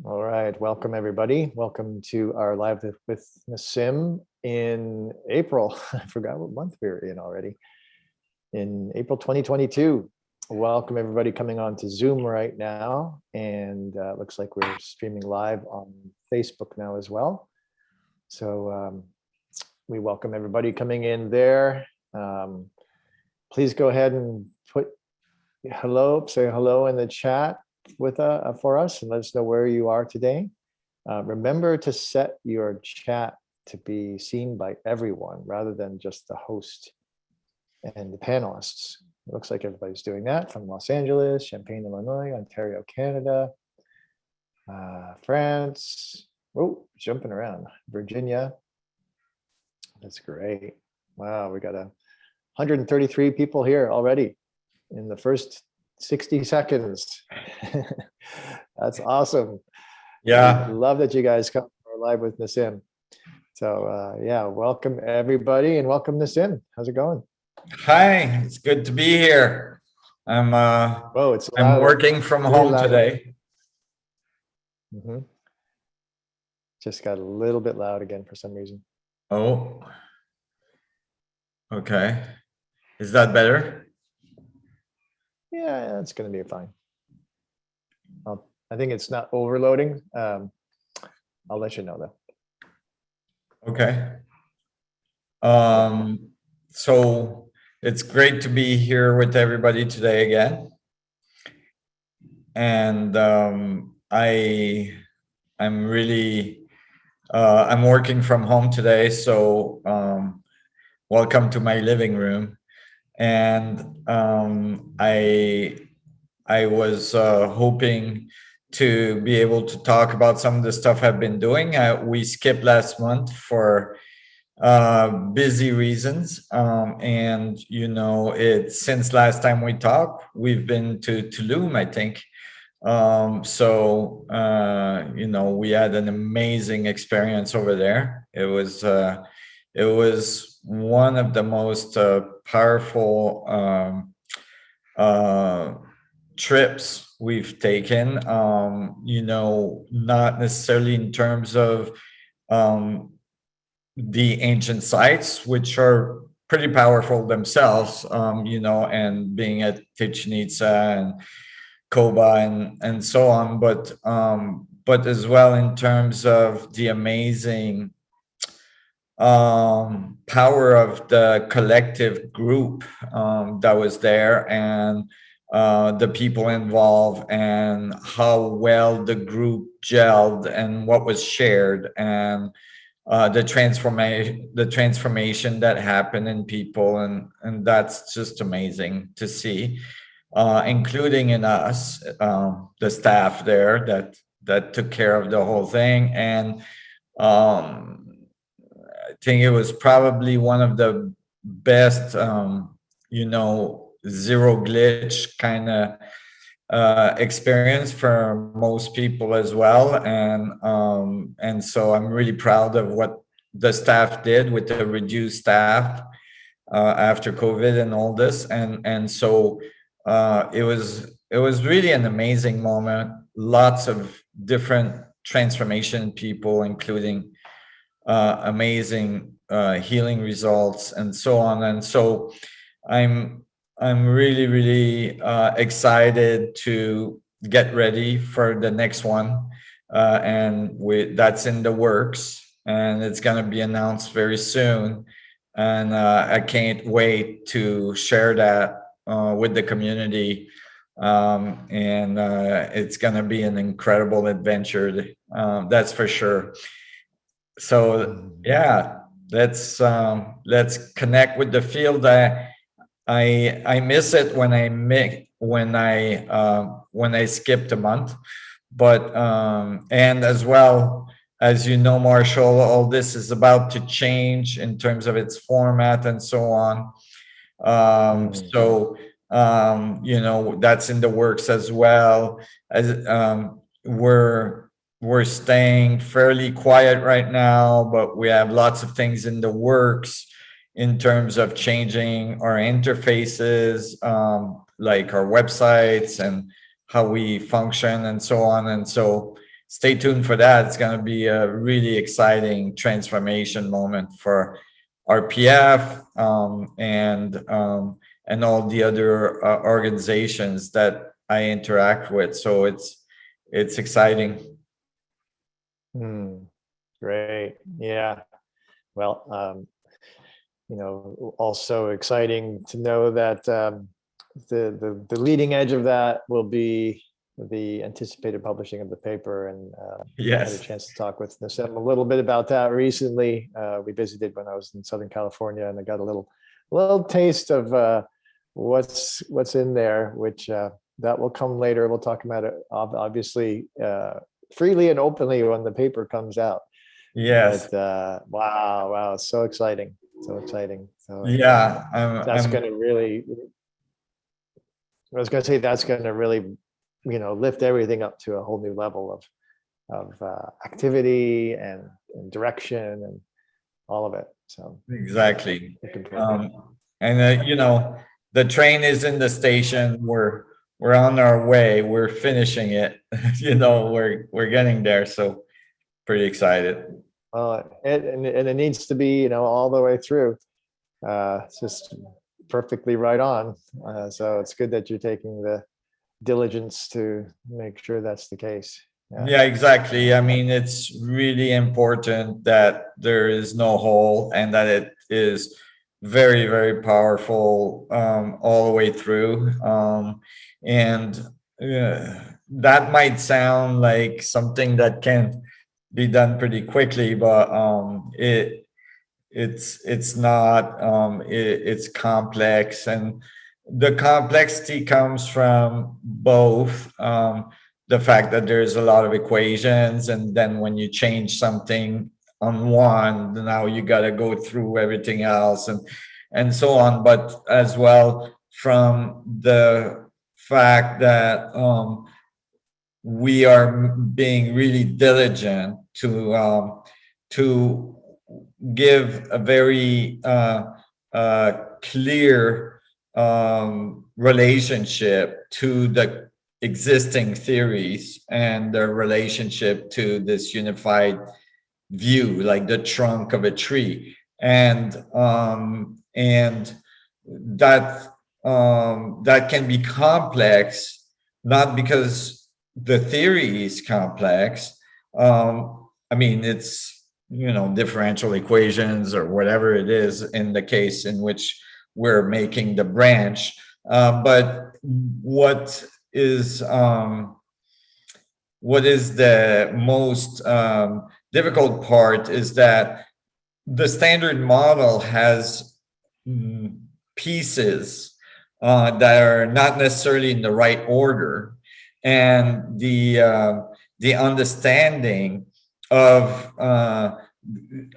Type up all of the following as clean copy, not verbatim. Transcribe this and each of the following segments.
All right, welcome everybody. Welcome to our live with Nassim in April. I forgot what month we were in already. In April 2022. Welcome everybody coming on to Zoom right now. And looks like we're streaming live on Facebook now as well. So we welcome everybody coming in there. Please go ahead and say hello in the chat with for us and let us know where you are today. Remember to set your chat to be seen by everyone rather than just the host and the panelists. It looks like everybody's doing that from Los Angeles, Champaign, Illinois, Ontario, Canada, France. Oh, jumping around. Virginia. That's great. Wow, we got 133 people here already in the first 60 seconds. That's awesome. Yeah. I love that you guys come live with Nassim. So yeah, welcome everybody and welcome Nassim. How's it going? Hi, it's good to be here. I'm working from home today. Mm-hmm. Just got a little bit loud again for some reason. Oh, okay. Is that better? Yeah, it's going to be fine. I think it's not overloading. I'll let you know though. Okay. So it's great to be here with everybody today again. And I'm really I'm working from home today, so welcome to my living room. And I was hoping to be able to talk about some of the stuff I've been doing. We skipped last month for busy reasons, and it's since last time we talked, we've been to Tulu, I think. So we had an amazing experience over there. It was one of the most powerful trips we've taken, not necessarily in terms of the ancient sites, which are pretty powerful themselves, and being at Chichen Itza and Koba and so on, but as well in terms of the amazing power of the collective group that was there, and the people involved, and how well the group gelled, and what was shared, and the transformation that happened in people, and that's just amazing to see, including in us, the staff there that took care of the whole thing. And I think it was probably one of the best, zero glitch kind of experience for most people as well. And so I'm really proud of what the staff did with the reduced staff after COVID and all this. And so it was really an amazing moment. Lots of different transformation people, including amazing healing results and so on. And so I'm really excited to get ready for the next one, and that's in the works, and it's going to be announced very soon. And I can't wait to share that with the community. And it's going to be an incredible adventure, that's for sure. So yeah, let's connect with the field. I miss it when I skipped a month, but and as well, as you know, Marshall, all this is about to change in terms of its format and so on. So that's in the works as well. As we're staying fairly quiet right now, but we have lots of things in the works in terms of changing our interfaces, like our websites and how we function and so on. And so stay tuned for that. It's going to be a really exciting transformation moment for RPF and all the other organizations that I interact with. So it's exciting. Great. Yeah. Well, also exciting to know that the leading edge of that will be the anticipated publishing of the paper. And I had a chance to talk with Nassim a little bit about that recently. We visited when I was in Southern California, and I got a little taste of what's in there, which that will come later. We'll talk about it obviously freely and openly when the paper comes out. Yes. But wow, so exciting. So yeah, that's going to really, I was going to say, that's going to really, lift everything up to a whole new level of activity and direction and all of it. So exactly. The train is in the station. We're on our way. We're finishing it. We're getting there. So pretty excited. And it needs to be, all the way through. It's just perfectly right on. So it's good that you're taking the diligence to make sure that's the case. Yeah, exactly. I mean, it's really important that there is no hole and that it is very, very powerful all the way through. And that might sound like something that can be done pretty quickly, but it's not. It's complex, and the complexity comes from both the fact that there's a lot of equations, and then when you change something on one, now you got to go through everything else and so on. But as well from the fact that we are being really diligent to give a very clear relationship to the existing theories and their relationship to this unified view, like the trunk of a tree, and that can be complex, not because the theory is complex. I mean, it's differential equations or whatever it is in the case in which we're making the branch. But what is the most difficult part is that the standard model has pieces that are not necessarily in the right order, and the understanding of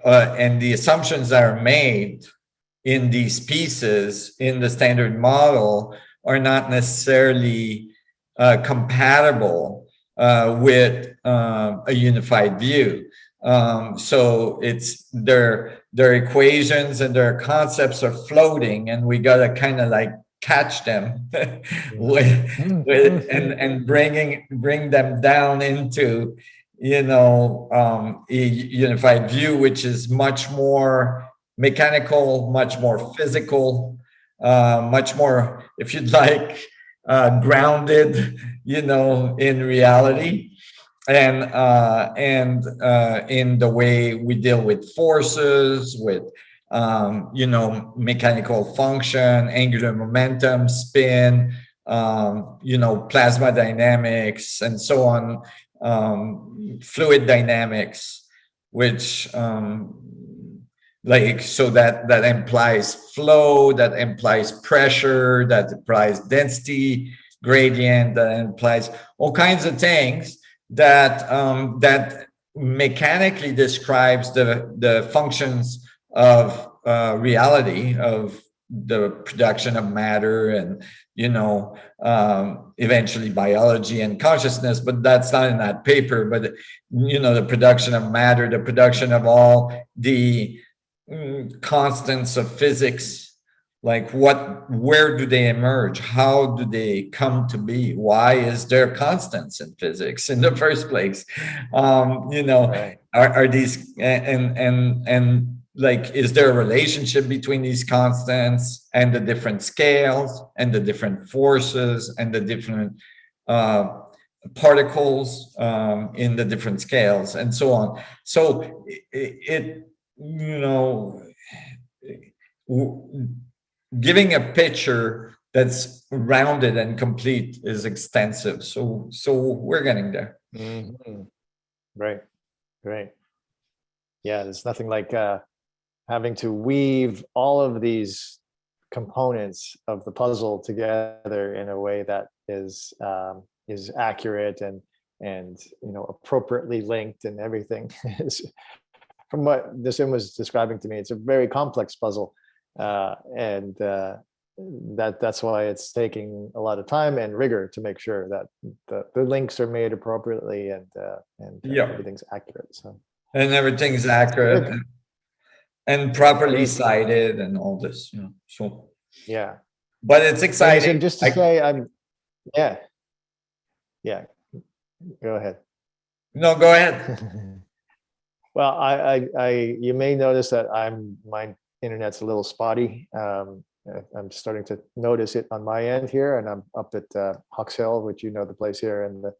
and the assumptions that are made in these pieces in the standard model are not necessarily compatible with a unified view. So it's their equations and their concepts are floating, and we gotta kind of like catch them and bring them down into a unified view, which is much more mechanical, much more physical, much more, if you'd like, grounded, in reality, and in the way we deal with forces, with mechanical function, angular momentum, spin, plasma dynamics, and so on, fluid dynamics, which so that implies flow, that implies pressure, that implies density gradient, that implies all kinds of things that that mechanically describes the functions of reality, of the production of matter, and eventually biology and consciousness. But that's not in that paper. But the production of matter, the production of all the constants of physics, Like where do they emerge? How do they come to be? Why is there constants in physics in the first place? Right. Are these, and like, is there a relationship between these constants and the different scales and the different forces and the different uh, particles in the different scales and so on? So it you know, giving a picture that's rounded and complete is extensive. So we're getting there. Mhm. Right. Right. Yeah, there's nothing like having to weave all of these components of the puzzle together in a way that is accurate and appropriately linked and everything. From what Nassim was describing to me, it's a very complex puzzle, and that's why it's taking a lot of time and rigor to make sure that the links are made appropriately and Yeah, everything's accurate. So and everything's accurate good, and properly good, cited and all this. So, yeah. but it's And exciting. Nassim, just to say, yeah, yeah. Go ahead. No, go ahead. Well, you may notice that my internet's a little spotty. I'm starting to notice it on my end here, and I'm up at Hawks Hill, which the place here, and the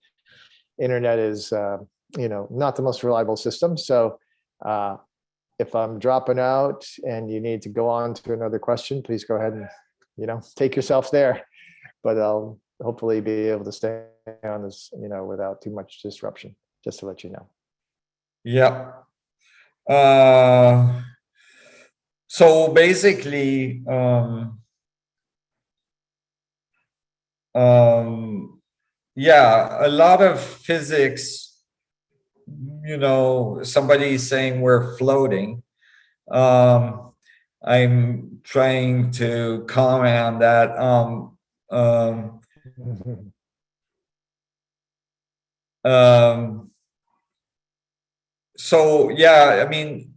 internet is not the most reliable system. So if I'm dropping out and you need to go on to another question, please go ahead and take yourself there. But I'll hopefully be able to stay on this without too much disruption. Just to let you know. Yeah. So basically, yeah, a lot of physics, somebody is saying we're floating. Um, I'm trying to comment on that. Um, so yeah, I mean,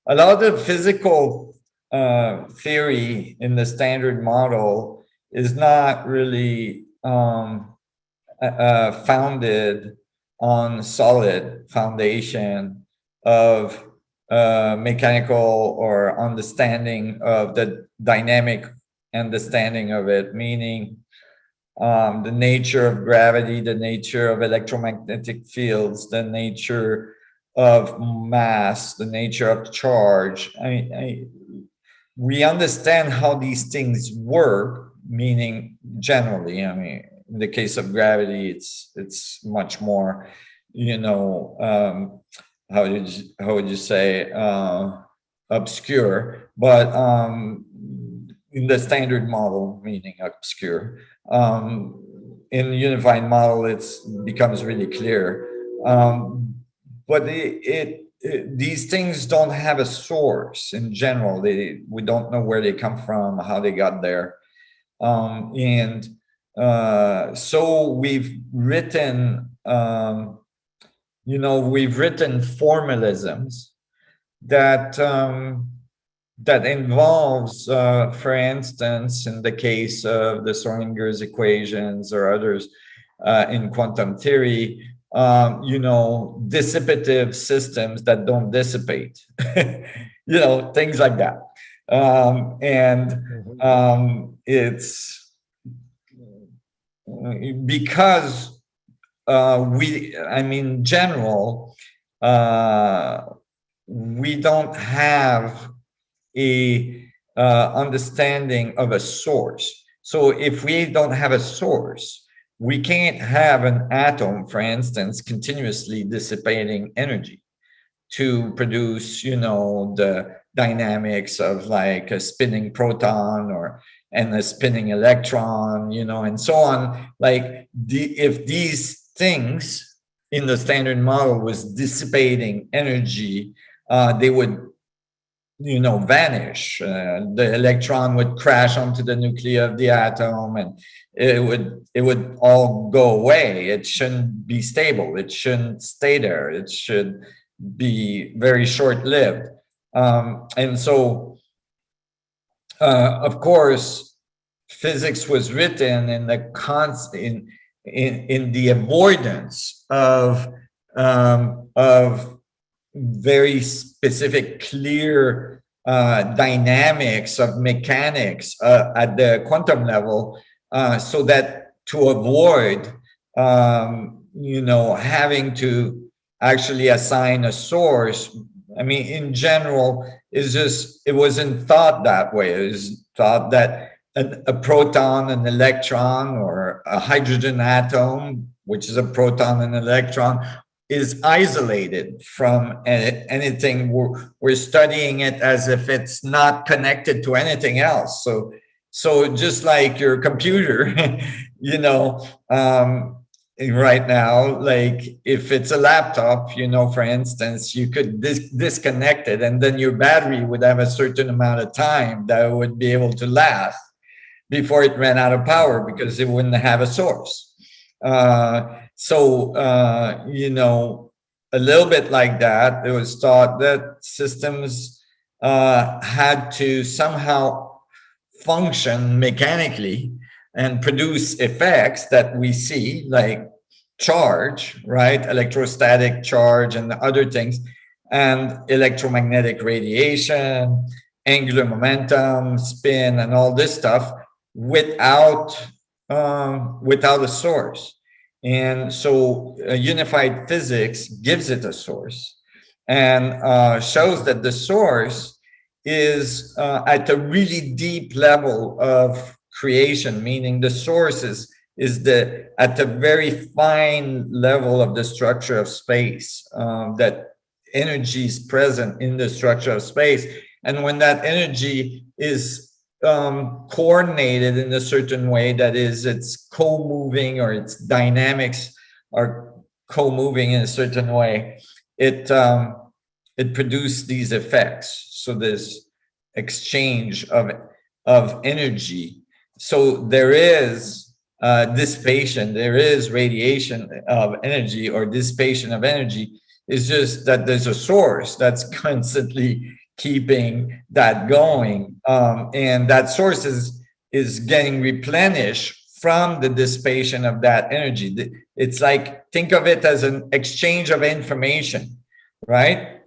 a lot of physical theory in the standard model is not really founded on solid foundation of mechanical or understanding of the dynamic understanding of it, meaning the nature of gravity, the nature of electromagnetic fields, the nature of mass, the nature of charge. We understand how these things work, meaning generally, in the case of gravity, it's much more, how would you say, obscure, but in the standard model, meaning obscure. In unified model, it becomes really clear. But these things don't have a source in general. We don't know where they come from, how they got there, and so we've written, we've written formalisms that that involves, for instance, in the case of the Schrodinger's equations or others in quantum theory, dissipative systems that don't dissipate, things like that. It's because in general, we don't have a understanding of a source. So if we don't have a source, we can't have an atom, for instance, continuously dissipating energy to produce, the dynamics of like a spinning proton and a spinning electron, and so on. Like if these things in the standard model was dissipating energy, they would vanish. The electron would crash onto the nuclei of the atom, and it would all go away. It shouldn't be stable. It shouldn't stay there. It should be very short-lived. And so of course, physics was written in the in the avoidance of very specific, clear dynamics of mechanics at the quantum level, so that to avoid, having to actually assign a source. I mean, in general, it wasn't thought that way. It was thought that a proton, an electron, or a hydrogen atom, which is a proton and electron, is isolated from anything. We're studying it as if it's not connected to anything else. So just like your computer, right now, like if it's a laptop, for instance, you could disconnect it, and then your battery would have a certain amount of time that it would be able to last before it ran out of power, because it wouldn't have a source. A little bit like that, it was thought that systems had to somehow function mechanically and produce effects that we see, like charge, right? Electrostatic charge and other things, and electromagnetic radiation, angular momentum, spin, and all this stuff without a source. And so unified physics gives it a source, and shows that the source is at a really deep level of creation, meaning the source is at a very fine level of the structure of space, that energy is present in the structure of space. And when that energy is coordinated in a certain way, that is, it's co-moving, or its dynamics are co-moving in a certain way, it produces these effects. So there's exchange of energy. So there is dissipation, there is radiation of energy, or dissipation of energy. It's just that there's a source that's constantly keeping that going, and that source is getting replenished from the dissipation of that energy. It's like, think of it as an exchange of information, right,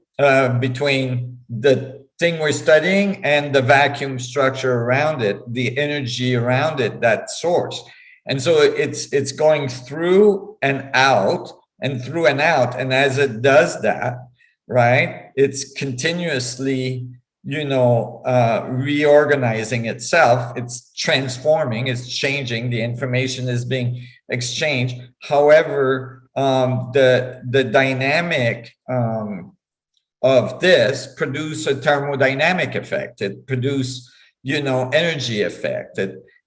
between the thing we're studying and the vacuum structure around it, the energy around it, that source. And so it's going through and out and through and out, and as it does that, right, it's continuously, reorganizing itself. It's transforming, it's changing, the information is being exchanged. However, the dynamic of this produce a thermodynamic effect. It produce, energy effect.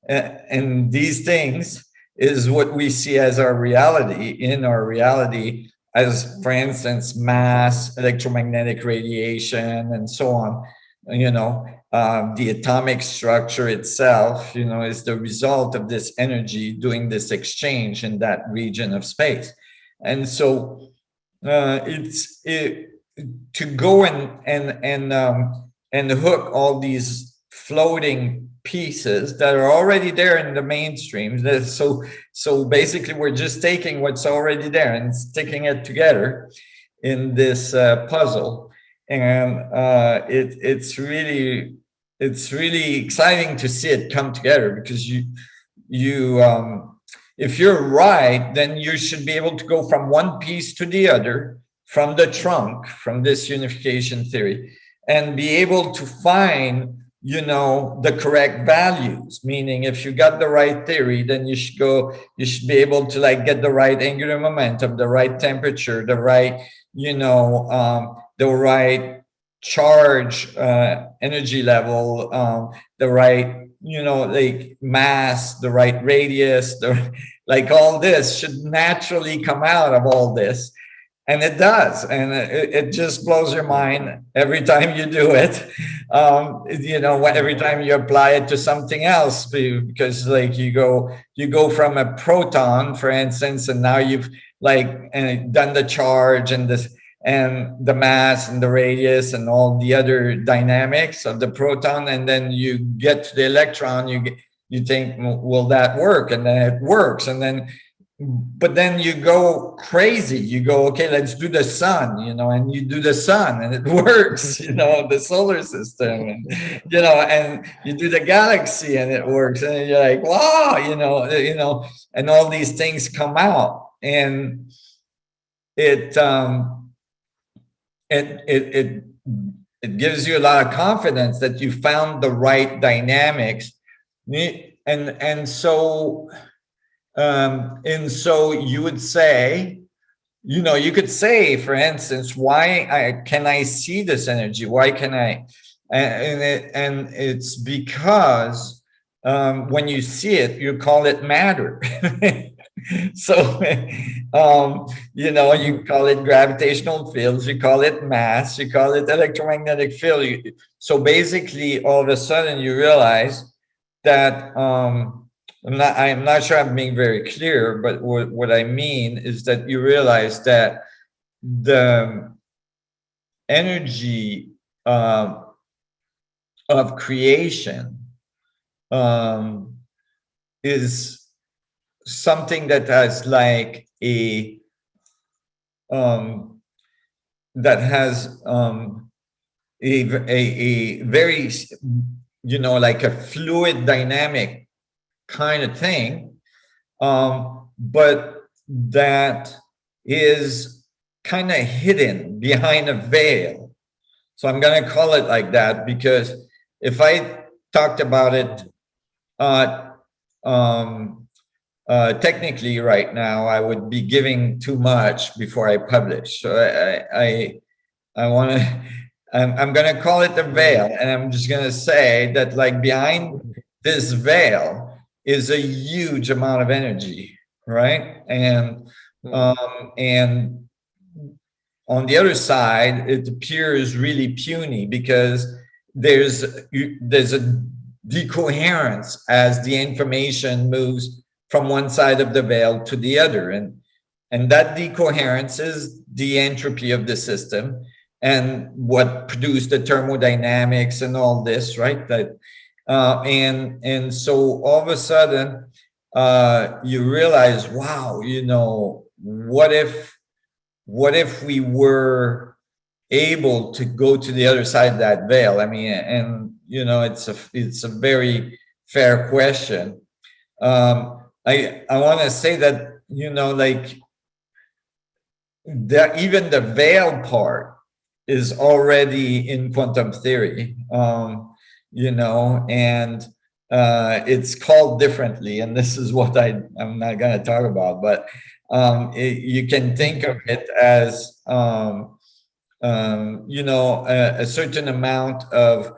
And these things is what we see as our reality, in our reality, as, for instance, mass, electromagnetic radiation, and so on. The atomic structure itself, is the result of this energy doing this exchange in that region of space. And so to go and hook all these floating pieces that are already there in the mainstream. So basically, we're just taking what's already there and sticking it together in this puzzle, and it's really exciting to see it come together, because if you're right, then you should be able to go from one piece to the other, from the trunk, from this unification theory, and be able to find the correct values. Meaning, if you got the right theory, then you should be able to get the right angular momentum, the right temperature, the right the right charge, energy level, the right mass, the right radius, all this should naturally come out of all this. And it does, and it just blows your mind every time you do it. Every time you apply it to something else, because you go from a proton, for instance, and now you've done the charge and this, and the mass and the radius and all the other dynamics of the proton, and then you get to the electron, you think, will that work? And then it works, and then but then you go crazy. You go, okay, let's do the sun, and you do the sun and it works, the solar system, and, and you do the galaxy and it works. And you're like, wow, and all these things come out. And it gives you a lot of confidence that you found the right dynamics. And so you would say, you could say, for instance, why can I see this energy? Why can I? And it's because when you see it, you call it matter. So, you call it gravitational fields, you call it mass, you call it electromagnetic field. So basically, all of a sudden, you realize that I'm not sure I'm being very clear, but what I mean is that you realize that the energy of creation is something that has like a very, like a fluid dynamic kind of thing, but that is kind of hidden behind a veil. So I'm going to call it like that, because if I talked about it technically right now, I would be giving too much before I publish. So I want to, I'm going to call it the veil, and I'm just going to say that, like, behind this veil is a huge amount of energy, right? And on the other side, it appears really puny, because there's a decoherence as the information moves from one side of the veil to the other, and that decoherence is the entropy of the system, and what produced the thermodynamics and all this, right? That and so all of a sudden you realize, wow, what if we were able to go to the other side of that veil? I mean, and it's a very fair question. I want to say that, like, even the veil part is already in quantum theory, and it's called differently, and this is what I'm not going to talk about, but you can think of it as a certain amount of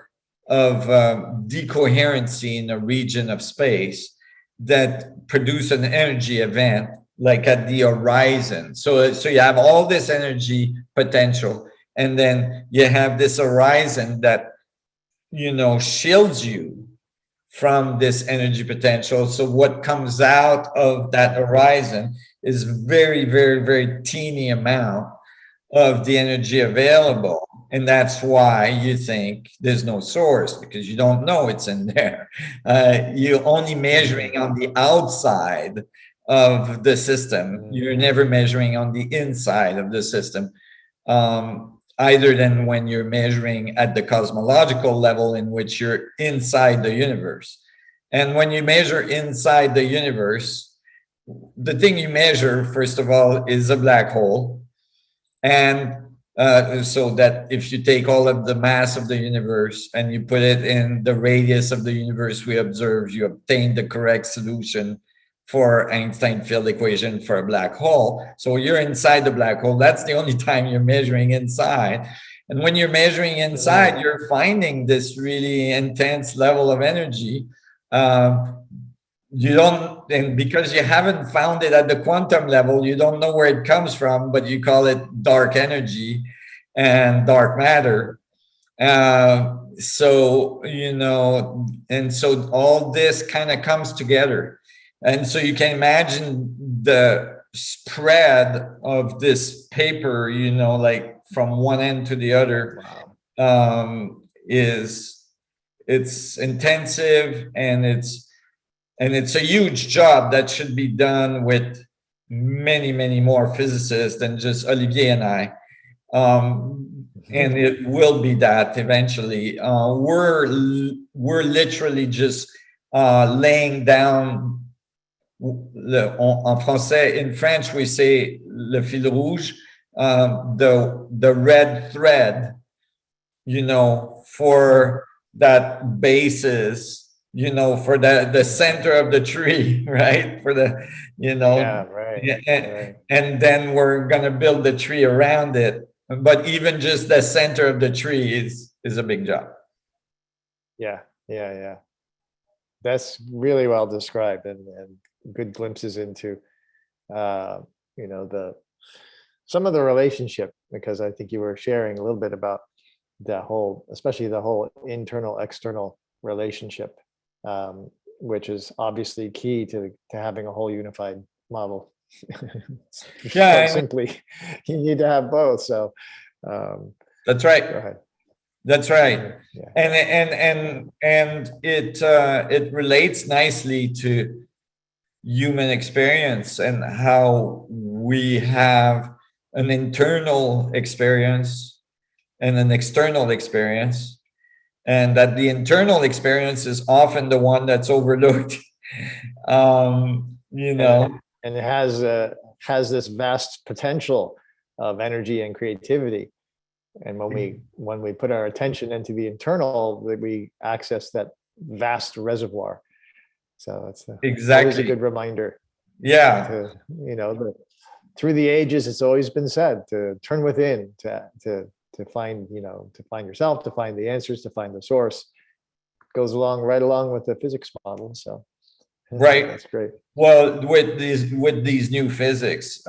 decoherency in a region of space that produce an energy event, like at the horizon. So you have all this energy potential, and then you have this horizon that shields you from this energy potential. So what comes out of that horizon is very, very, very teeny amount of the energy available. And that's why you think there's no source, because you don't know it's in there. You're only measuring on the outside of the system. You're never measuring on the inside of the system, either than when you're measuring at the cosmological level, in which you're inside the universe. And when you measure inside the universe, the thing you measure, first of all, is a black hole. And so that if you take all of the mass of the universe and you put it in the radius of the universe we observe, you obtain the correct solution for Einstein field equation for a black hole. So you're inside the black hole. That's the only time you're measuring inside. And when you're measuring inside, you're finding this really intense level of energy. You don't, and because you haven't found it at the quantum level, you don't know where it comes from, but you call it dark energy and dark matter. So all this kind of comes together. And so you can imagine the spread of this paper, like from one end to the other it's intensive, and it's a huge job that should be done with many more physicists than just Olivier and I. And it will be that eventually. We're literally just laying down en français. In French, we say le fil rouge, the red thread, for that basis, for the center of the tree, right? For the, Yeah, right. and then we're gonna build the tree around it. But even just the center of the tree is a big job. Yeah. That's really well described, and good glimpses into some of the relationship, because I think you were sharing a little bit about especially the whole internal external relationship, which is obviously key to having a whole unified model. Yeah, simply, you need to have both. So that's right. Go ahead. That's right. Yeah. And it relates nicely to human experience and how we have an internal experience and an external experience, and that the internal experience is often the one that's overlooked. And it has this vast potential of energy and creativity. And when we put our attention into the internal, we access that vast reservoir. So it's always a good reminder. Yeah. Through the ages, it's always been said to turn within, to find, to find yourself, to find the answers, to find the source. Goes right along with the physics model. So right, that's great. Well, with these new physics,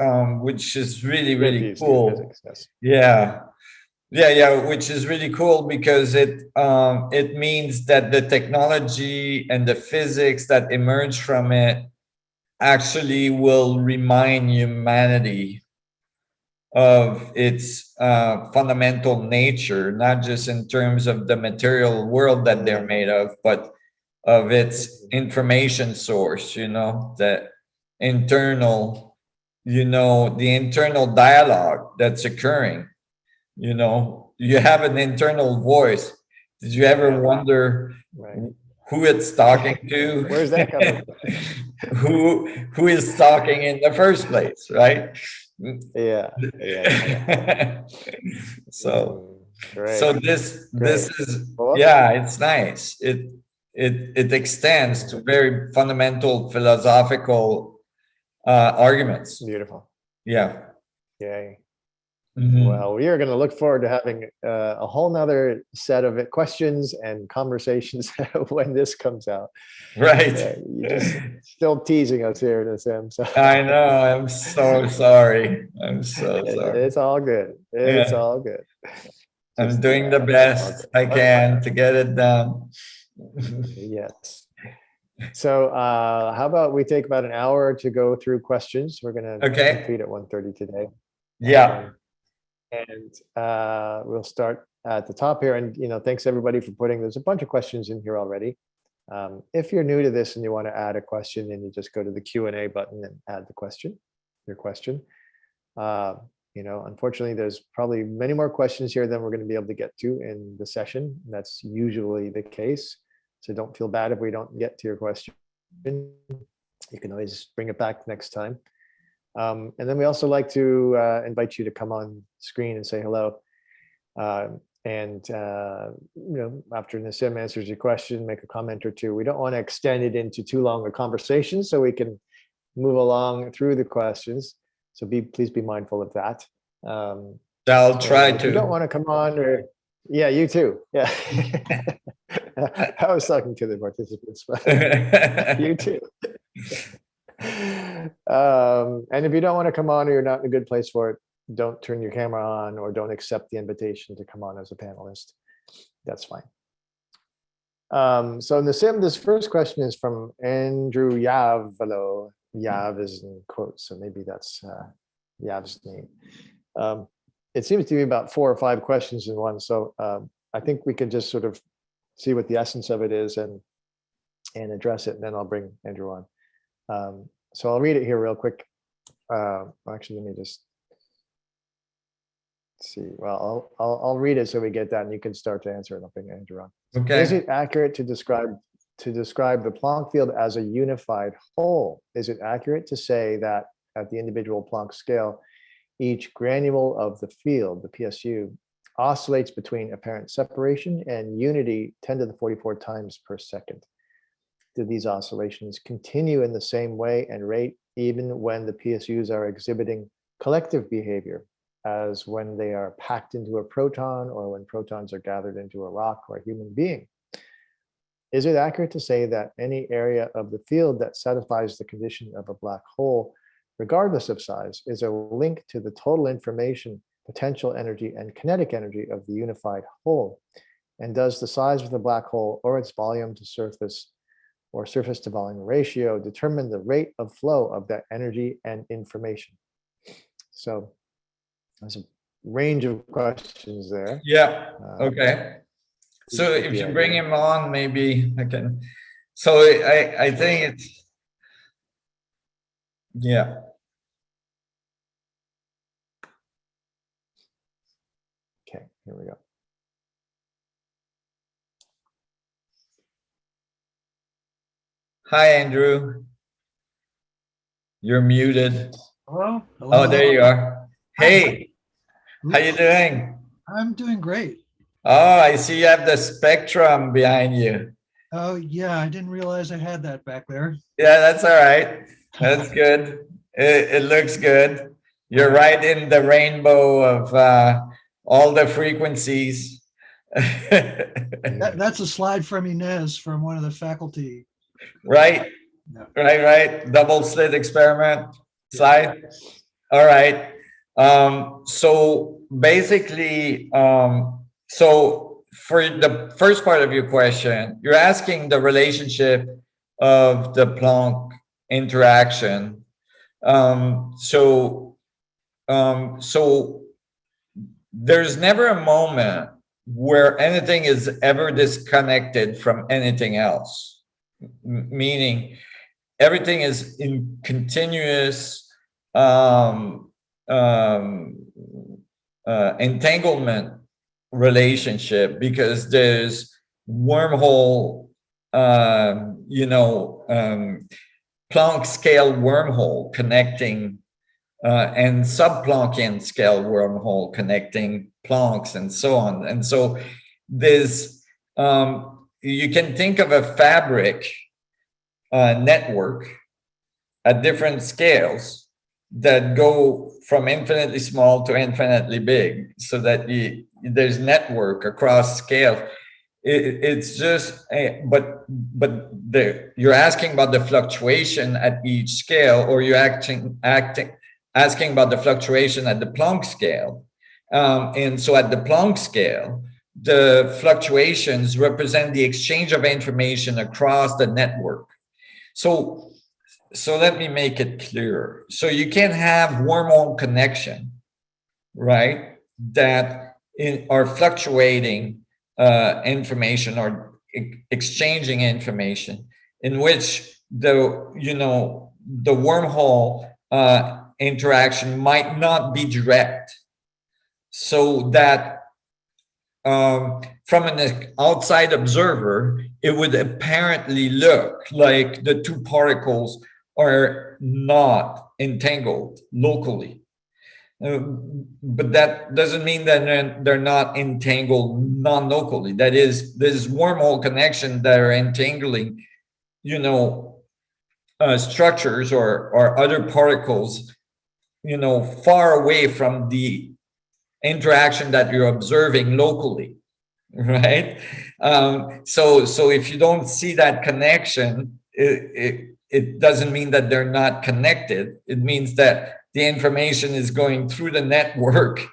which is really cool. Physics, yes. Yeah, which is really cool, because it means that the technology and the physics that emerge from it actually will remind humanity of its fundamental nature, not just in terms of the material world that they're made of, but of its information source, the internal, the internal dialogue that's occurring. You have an internal voice. Did you ever wonder who it's talking to? Where's that coming from? Who is talking in the first place, right? Yeah. So great. This is, it's nice. It extends to very fundamental philosophical arguments. Beautiful. Yeah. Yay. Mm-hmm. Well, we are going to look forward to having a whole nother set of questions and conversations when this comes out. Right. You're just still teasing us here, Nassim. So. I know. I'm so sorry. I'm so sorry. It's all good. It's all good. I'm doing the best I can to get it done. Yes. So how about we take about an hour to go through questions? We're going to complete at 1:30 today. Yeah. And we'll start at the top here. And, thanks everybody for there's a bunch of questions in here already. If you're new to this and you want to add a question, then you just go to the Q&A button and add your question. Unfortunately, there's probably many more questions here than we're going to be able to get to in the session. That's usually the case. So don't feel bad if we don't get to your question. You can always bring it back next time. And then we also like to invite you to come on screen and say hello. After Nassim answers your question, make a comment or two. We don't want to extend it into too long a conversation, so we can move along through the questions. So please be mindful of that. I'll try to. If you don't want to come on, yeah, you too. Yeah. I was talking to the participants, but you too. And if you don't want to come on, or you're not in a good place for it, don't turn your camera on or don't accept the invitation to come on as a panelist. That's fine. So Nassim, this first question is from Andrew Yavalo. Yav is in quotes, so maybe that's Yav's name. it seems to be about 4 or 5 questions in one. So I think we can just sort of see what the essence of it is and address it, and then I'll bring Andrew on. So I'll read it here real quick. Actually, let me just see. Well, I'll read it so we get that, and you can start to answer it. I'll bring Andrew on. Okay. Is it accurate to describe the Planck field as a unified whole? Is it accurate to say that at the individual Planck scale, each granule of the field, the PSU, oscillates between apparent separation and unity 10 to the 44 times per second? Do these oscillations continue in the same way and rate even when the PSUs are exhibiting collective behavior, as when they are packed into a proton or when protons are gathered into a rock or a human being? Is it accurate to say that any area of the field that satisfies the condition of a black hole, regardless of size, is a link to the total information, potential energy, and kinetic energy of the unified whole? And does the size of the black hole or its volume to surface or surface to volume ratio determine the rate of flow of that energy and information? So there's a range of questions there. Yeah. Okay. So if you bring him on, maybe I can. So I think it's, yeah. Okay, here we go. Hi, Andrew. You're muted. Hello? Hello? Oh, there you are. Hey, how you doing? I'm doing great. Oh, I see you have the spectrum behind you. Oh, yeah, I didn't realize I had that back there. Yeah, that's all right. That's good. It looks good. You're right in the rainbow of all the frequencies. That's a slide from Inez from one of the faculty. Right, Yeah. right. Double slit experiment slide. All right. So basically, so for the first part of your question, you're asking the relationship of the Planck interaction. So there's never a moment where anything is ever disconnected from anything else, meaning everything is in continuous entanglement relationship, because there's wormhole, Planck scale wormhole connecting and sub-Planckian scale wormhole connecting Plancks and so on. And so there's, you can think of a fabric network at different scales that go from infinitely small to infinitely big, so that there's network across scale. It's just, but you're asking about the fluctuation at each scale, or you're asking about the fluctuation at the Planck scale. And so at the Planck scale, the fluctuations represent the exchange of information across the network. So let me make it clearer. So you can have wormhole connection, right, that are fluctuating information or exchanging information, in which the wormhole interaction might not be direct, so that from an outside observer, it would apparently look like the two particles are not entangled locally. But that doesn't mean that they're not entangled non-locally. That is, there's wormhole connection that are entangling, structures or other particles, far away from the interaction that you're observing locally, right? So if you don't see that connection, it doesn't mean that they're not connected. It means that the information is going through the network,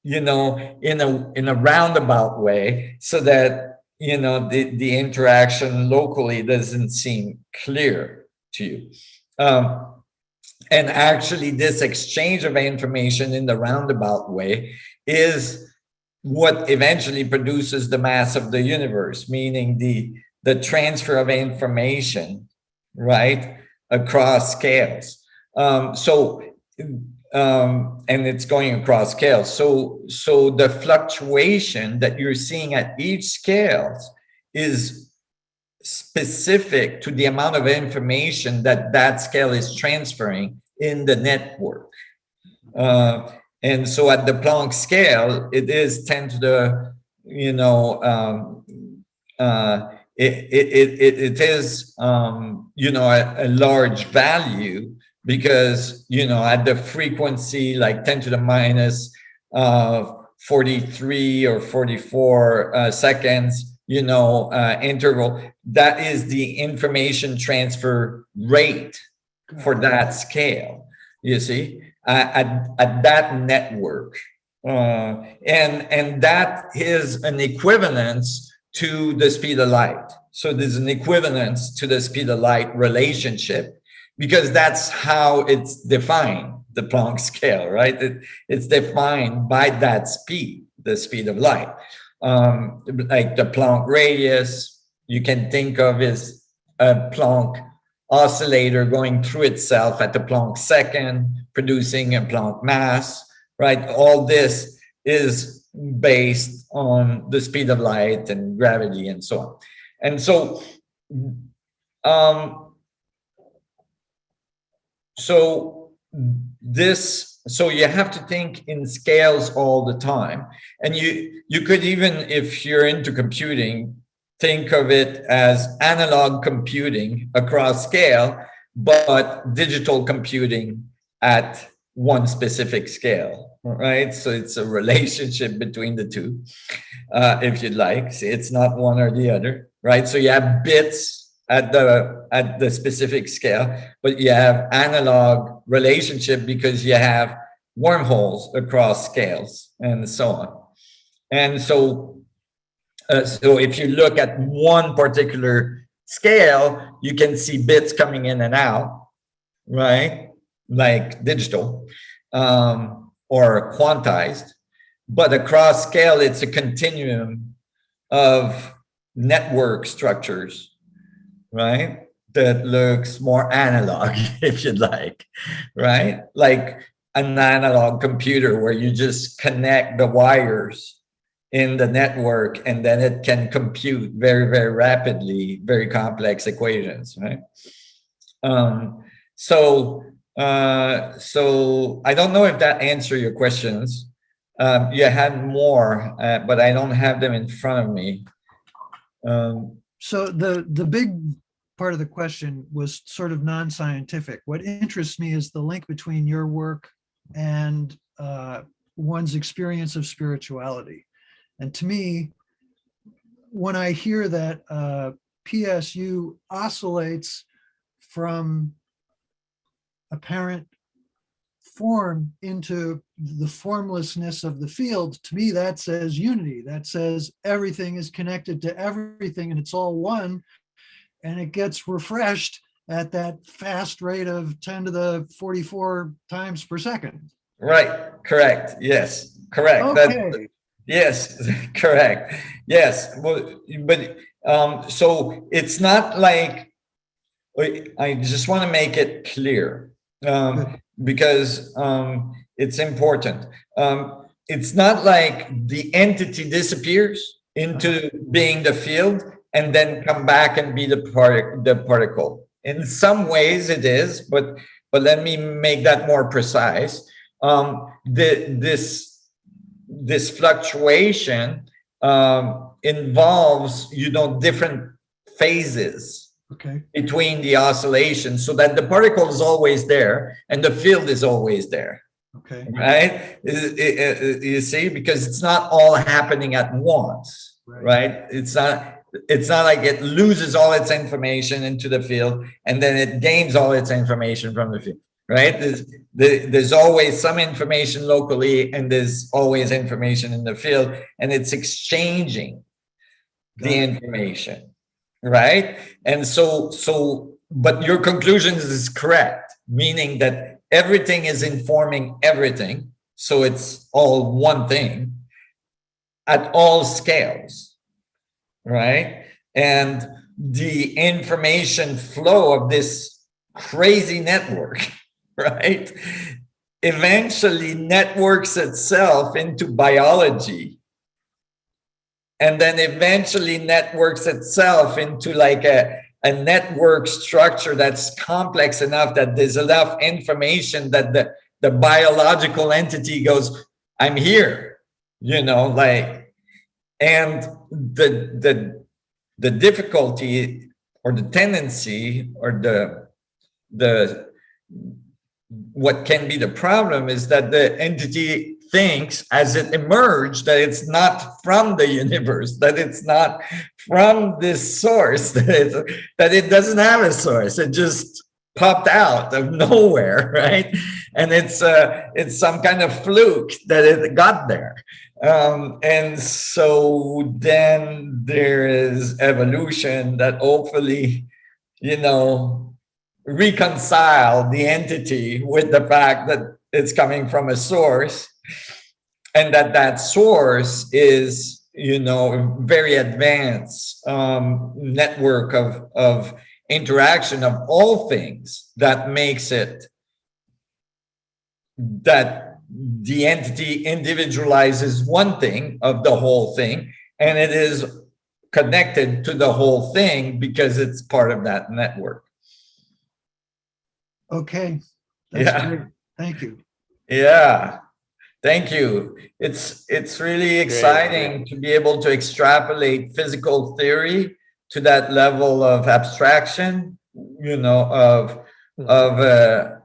in a roundabout way, so that the interaction locally doesn't seem clear to you. And actually, this exchange of information in the roundabout way is what eventually produces the mass of the universe, meaning the transfer of information, right, across scales. And it's going across scales. So the fluctuation that you're seeing at each scale is specific to the amount of information that scale is transferring in the network. And so at the Planck scale, it is 10 to the, it is, a large value because, at the frequency, like 10 to the minus 43 or 44 seconds, interval, that is the information transfer rate for that scale, you see, at that network. And that is an equivalence to the speed of light. So there's an equivalence to the speed of light relationship, because that's how it's defined, the Planck scale, right? It's defined by that speed, the speed of light. Like the Planck radius, you can think of as a Planck oscillator going through itself at the Planck second, producing a Planck mass, right? All this is based on the speed of light and gravity and so on. And so, so you have to think in scales all the time. And you could even, if you're into computing, think of it as analog computing across scale, but digital computing at one specific scale, right? So it's a relationship between the two, if you'd like. See, it's not one or the other, right? So you have bits at the specific scale, but you have analog relationship because you have wormholes across scales and so on. And so if you look at one particular scale, you can see bits coming in and out, right? Like digital or quantized. But across scale, it's a continuum of network structures, right? That looks more analog, if you'd like, right? Like an analog computer where you just connect the wires in the network and then it can compute very, very rapidly, very complex equations, right? So I don't know if that answered your questions. You had more, but I don't have them in front of me. So the big part of the question was sort of non-scientific. What interests me is the link between your work and one's experience of spirituality. And to me, when I hear that PSU oscillates from apparent form into the formlessness of the field, to me that says unity. That says everything is connected to everything and it's all one, and it gets refreshed at that fast rate of 10 to the 44 times per second. Right, correct, yes, correct. Okay. Yes, correct. Yes, well, but so it's not like, I just want to make it clear, because it's important. It's not like the entity disappears into being the field and then come back and be the particle. In some ways it is, but let me make that more precise. This fluctuation involves, different phases between the oscillations, so that the particle is always there and the field is always there. Okay. Right? You see, because it's not all happening at once, right? It's not like it loses all its information into the field and then it gains all its information from the field. Right? There's always some information locally and there's always information in the field, and it's exchanging the information, right? And so, but your conclusion is correct, meaning that everything is informing everything. So it's all one thing at all scales, right? And the information flow of this crazy network, right, eventually networks itself into biology, and then eventually networks itself into like a network structure that's complex enough that there's enough information that the biological entity goes, I'm here, you know, like, and the difficulty or the tendency or the what can be the problem is that the entity thinks as it emerged that it's not from the universe, that it's not from this source, that it doesn't have a source, it just popped out of nowhere, right? And it's some kind of fluke that it got there. And so then there is evolution that hopefully, you know, reconcile the entity with the fact that it's coming from a source, and that source is, you know, a very advanced network of interaction of all things that makes it that the entity individualizes one thing of the whole thing, and it is connected to the whole thing because it's part of that network. Okay, that's Yeah. great. Thank you. Yeah, thank you. It's really exciting Great. to be able to extrapolate physical theory to that level of abstraction, you know,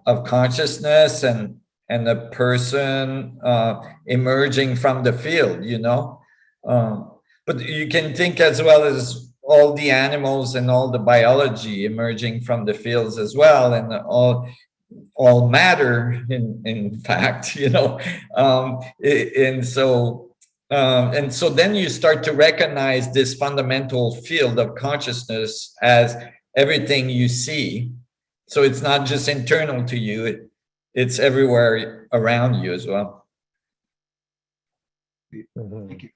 of consciousness and a person emerging from the field, you know. But you can think as well as all the animals and all the biology emerging from the fields as well, and all matter in fact, you know. And so then you start to recognize this fundamental field of consciousness as everything you see. So it's not just internal to you, it's everywhere around you as well. Mhm. Thank you.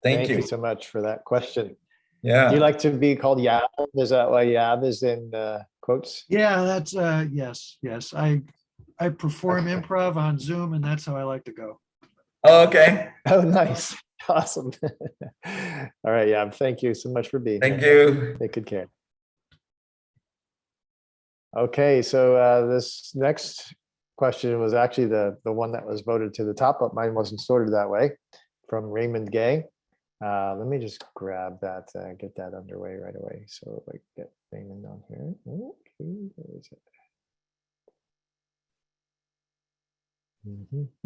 Thank you. so much for that question. Yeah. Do you like to be called Yab? Is that why Yab is in quotes? Yeah, that's yes. I perform Okay. improv on Zoom, and that's how I like to go. Okay. Oh, nice. Awesome. All right, Yab. Thank you so much for being Thank here. you. Take good care. Okay, so this next question was actually the one that was voted to the top, but mine wasn't sorted that way, from Raymond Gay. Let me just grab that, get that underway right away. So like get Raymond on here. Okay, where is it?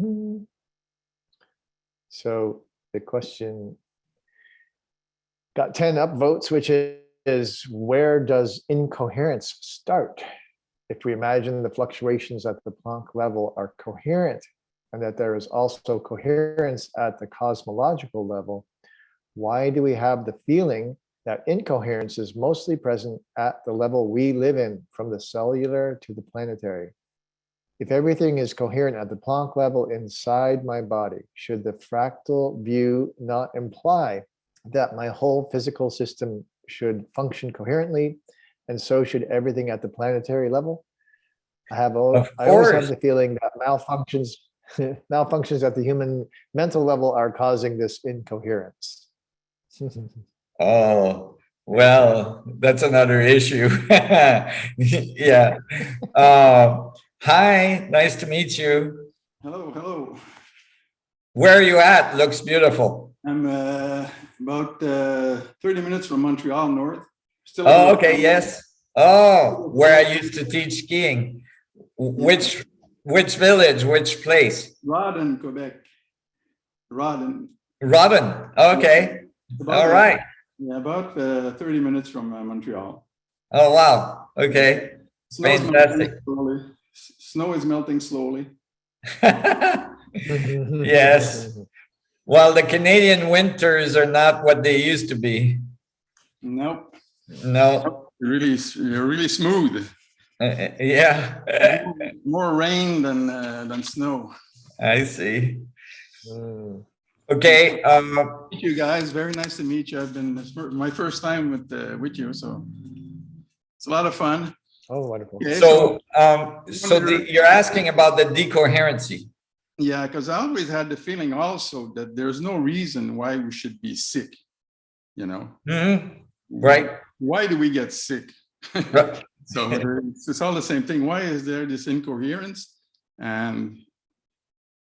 Mhm. So the question got 10 upvotes, which is where does incoherence start? If we imagine the fluctuations at the Planck level are coherent, and that there is also coherence at the cosmological level, why do we have the feeling that incoherence is mostly present at the level we live in, from the cellular to the planetary? If everything is coherent at the Planck level inside my body, should the fractal view not imply that my whole physical system should function coherently, and so should everything at the planetary level? I always have the feeling that malfunctions at the human mental level are causing this incoherence. Oh, well, that's another issue. Yeah. Hi, nice to meet you. Hello, hello. Where are you at? Looks beautiful. I'm about 30 minutes from Montreal north. Still. Oh, okay, yes. Oh, where I used to teach skiing. Which village, which place? Rodden, Quebec. Rodden. Rodden. Okay. All right. Yeah, about 30 minutes from Montreal. Oh, wow. Okay. Fantastic. Snow is melting slowly. Yes. Well, the Canadian winters are not what they used to be. Nope. No. Really smooth. Yeah, More rain than snow. I see. Mm. Okay. Meet you guys. Very nice to meet you. I've been this is my first time with you, so it's a lot of fun. Oh, wonderful. Okay, So you're asking about the decoherency. yeah, because I always had the feeling also that there's no reason why we should be sick. You know, Right. Why do we get sick? Right. So it's all the same thing. Why is there this incoherence? And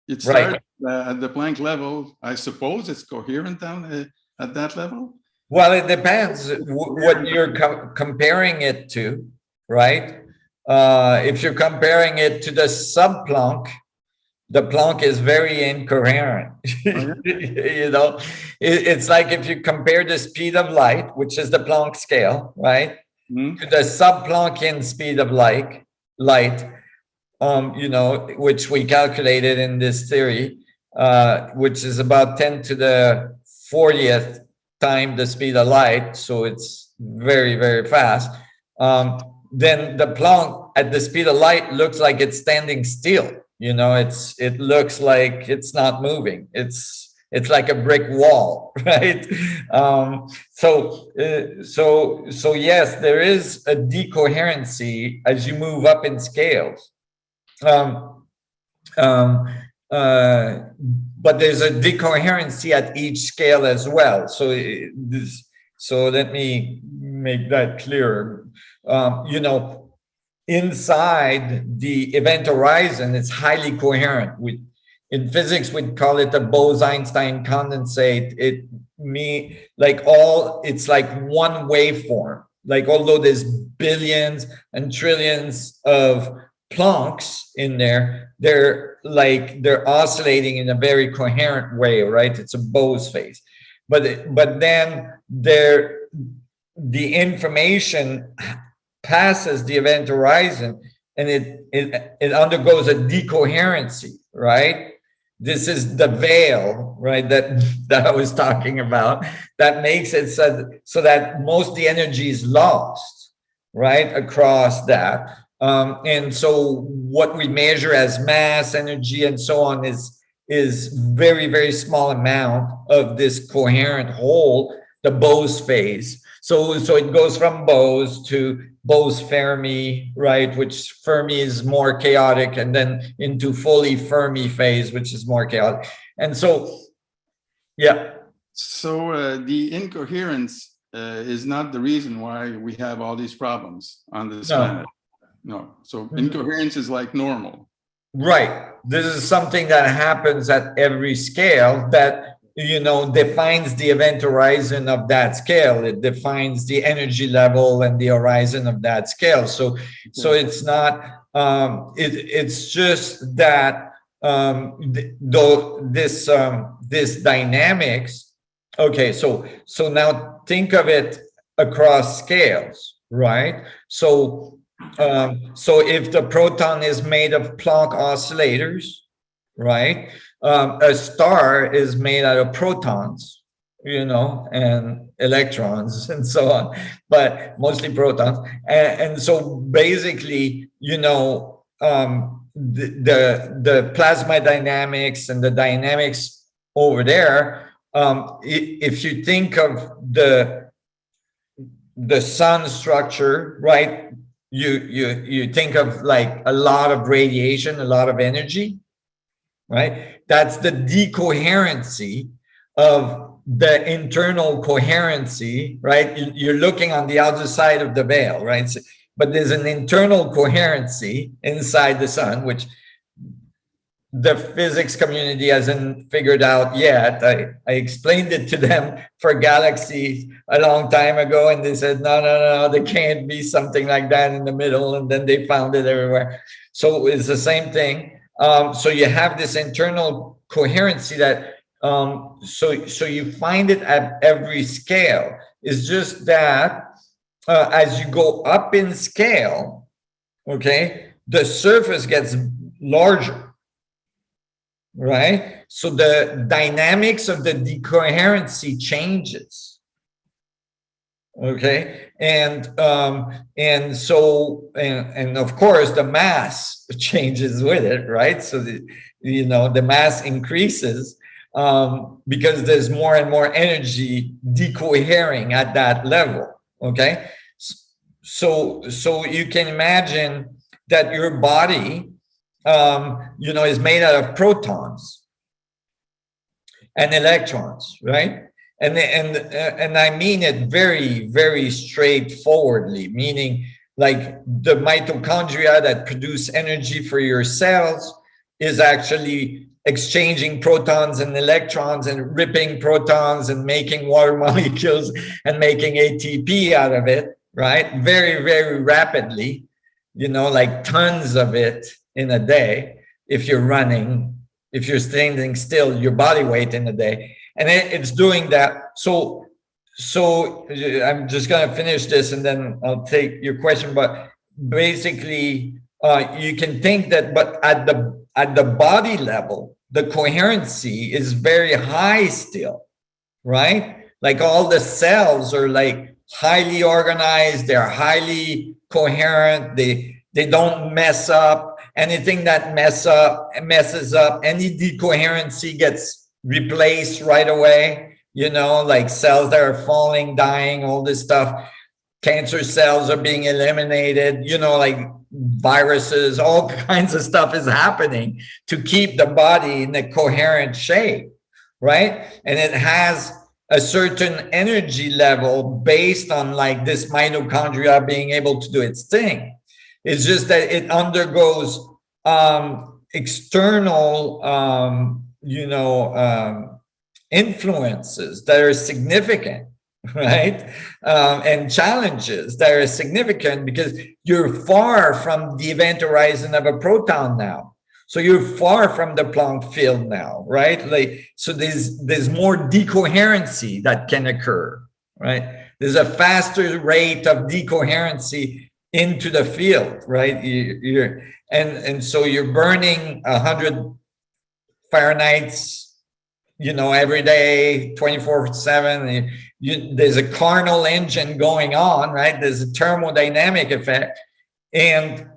it starts at the Planck level. I suppose it's coherent down at that level. Well, it depends what you're comparing it to, right? If you're comparing it to the sub-Planck, the Planck is very incoherent. You know, it's like if you compare the speed of light, which is the Planck scale, right, to the sub-Planckian speed of light, you know, which we calculated in this theory, which is about 10 to the 40th time the speed of light. So it's very, very fast. Then the Planck at the speed of light looks like it's standing still. You know, it looks like it's not moving. It's like a brick wall, right? So yes, there is a decoherency as you move up in scales. But there's a decoherency at each scale as well. So let me make that clearer. You know, inside the event horizon, it's highly coherent. In physics, we'd call it a Bose-Einstein condensate. It's like one waveform. Like although there's billions and trillions of Plancks in there, they're oscillating in a very coherent way, right? It's a Bose phase. But then the information passes the event horizon and it undergoes a decoherency, right? This is the veil, right, that I was talking about, that makes it so that most of the energy is lost, right, across that. And so what we measure as mass, energy, and so on is very, very small amount of this coherent whole, the Bose phase. So it goes from Bose to Bose-Fermi, right, which Fermi is more chaotic, and then into fully Fermi phase, which is more chaotic. And so, yeah. So the incoherence is not the reason why we have all these problems on this planet. No. So incoherence is like normal. Right. This is something that happens at every scale that, you know, defines the event horizon of that scale. It defines the energy level and the horizon of that scale. So it's not, it's just that this dynamics. Okay. So now think of it across scales, right? So if the proton is made of Planck oscillators, right? A star is made out of protons, you know, and electrons and so on, but mostly protons. And so basically, you know, the plasma dynamics and the dynamics over there, if you think of the sun structure, right? You think of like a lot of radiation, a lot of energy, right? That's the decoherency of the internal coherency, right? You're looking on the other side of the veil, right? But there's an internal coherency inside the sun, which the physics community hasn't figured out yet. I explained it to them for galaxies a long time ago, and they said, no, there can't be something like that in the middle. And then they found it everywhere. So it's the same thing. So you have this internal coherency that, so you find it at every scale. It's just that as you go up in scale, okay, the surface gets larger. Right? So the dynamics of the decoherency changes. Okay, and of course the mass changes with it, right? So the mass increases because there's more and more energy decohering at that level. Okay, so you can imagine that your body is made out of protons and electrons, right? And I mean it very, very straightforwardly, meaning like the mitochondria that produce energy for your cells is actually exchanging protons and electrons and ripping protons and making water molecules and making ATP out of it, right? Very, very rapidly, like tons of it in a day. If you're running, if you're standing still, your body weight in a day. And it's doing that. So I'm just going to finish this and then I'll take your question. But basically, you can think that, but at the body level, the coherency is very high still, right? Like all the cells are like highly organized. They're highly coherent. They don't mess up. Anything that messes up, any decoherency gets replaced right away, like cells that are falling, dying, all this stuff. Cancer cells are being eliminated, like viruses, all kinds of stuff is happening to keep the body in a coherent shape, right? And it has a certain energy level based on like this mitochondria being able to do its thing. It's just that it undergoes external influences that are significant, right? And challenges that are significant because you're far from the event horizon of a proton now. So you're far from the Planck field now, right? Like, so there's more decoherency that can occur, right? There's a faster rate of decoherency into the field, right? And so you're burning 100 Fahrenheits, every day, 24/7. There's a Carnot engine going on, right? There's a thermodynamic effect, and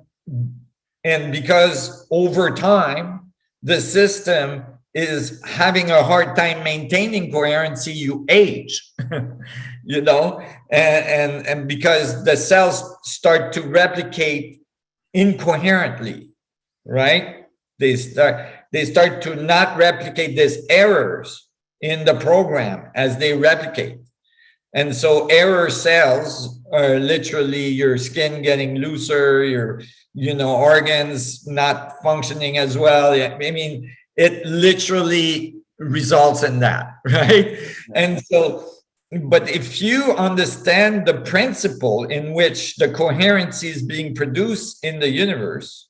because over time the system is having a hard time maintaining coherency, you age, and because the cells start to replicate incoherently, right? They start to not replicate these errors in the program as they replicate. And so error cells are literally your skin getting looser, your organs not functioning as well. I mean, it literally results in that, right? And so, but if you understand the principle in which the coherency is being produced in the universe,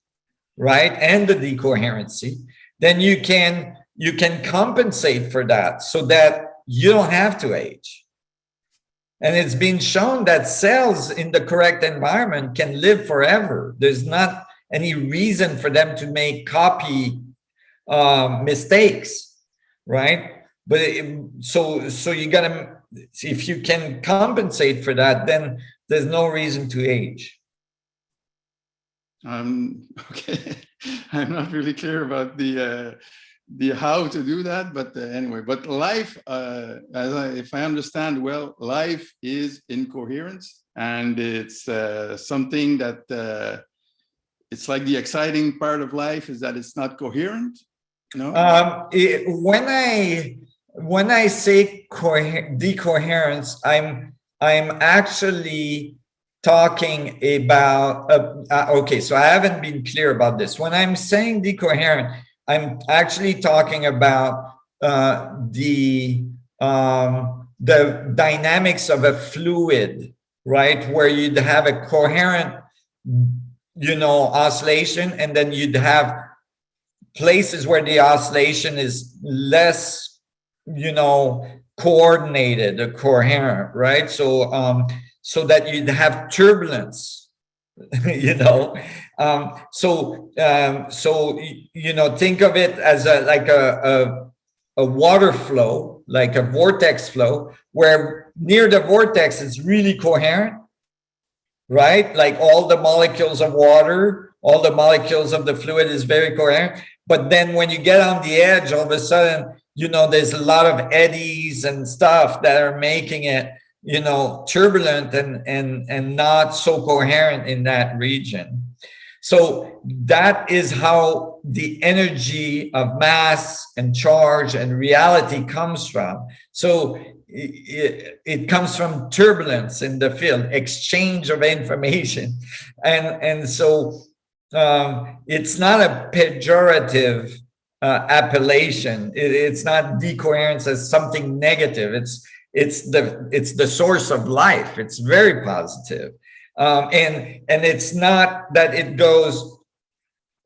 right, and the decoherency, then you can compensate for that so that you don't have to age. And it's been shown that cells in the correct environment can live forever. There's not any reason for them to make copy mistakes, right? But so you gotta, if you can compensate for that, then there's no reason to age. Okay. I'm not really clear about the how to do that, but anyway, but life, if I understand well, life is incoherence, and it's something that it's like the exciting part of life is that it's not coherent. No. When I say decoherence, I'm actually talking about okay, so I haven't been clear about this. When I'm saying decoherent, I'm actually talking about the dynamics of a fluid, right? Where you'd have a coherent, oscillation, and then you'd have places where the oscillation is less, coordinated or coherent, right? So so that you'd have turbulence, so think of it as a water flow, like a vortex flow, where near the vortex, it's really coherent, right? Like all the molecules of water, all the molecules of the fluid is very coherent. But then when you get on the edge, all of a sudden, you know, there's a lot of eddies and stuff that are making it, you know, turbulent and not so coherent in that region. So that is how the energy of mass and charge and reality comes from. So it comes from turbulence in the field, exchange of information. And so it's not a pejorative appellation. It's not decoherence as something negative. It's the source of life. It's very positive. And it's not that it goes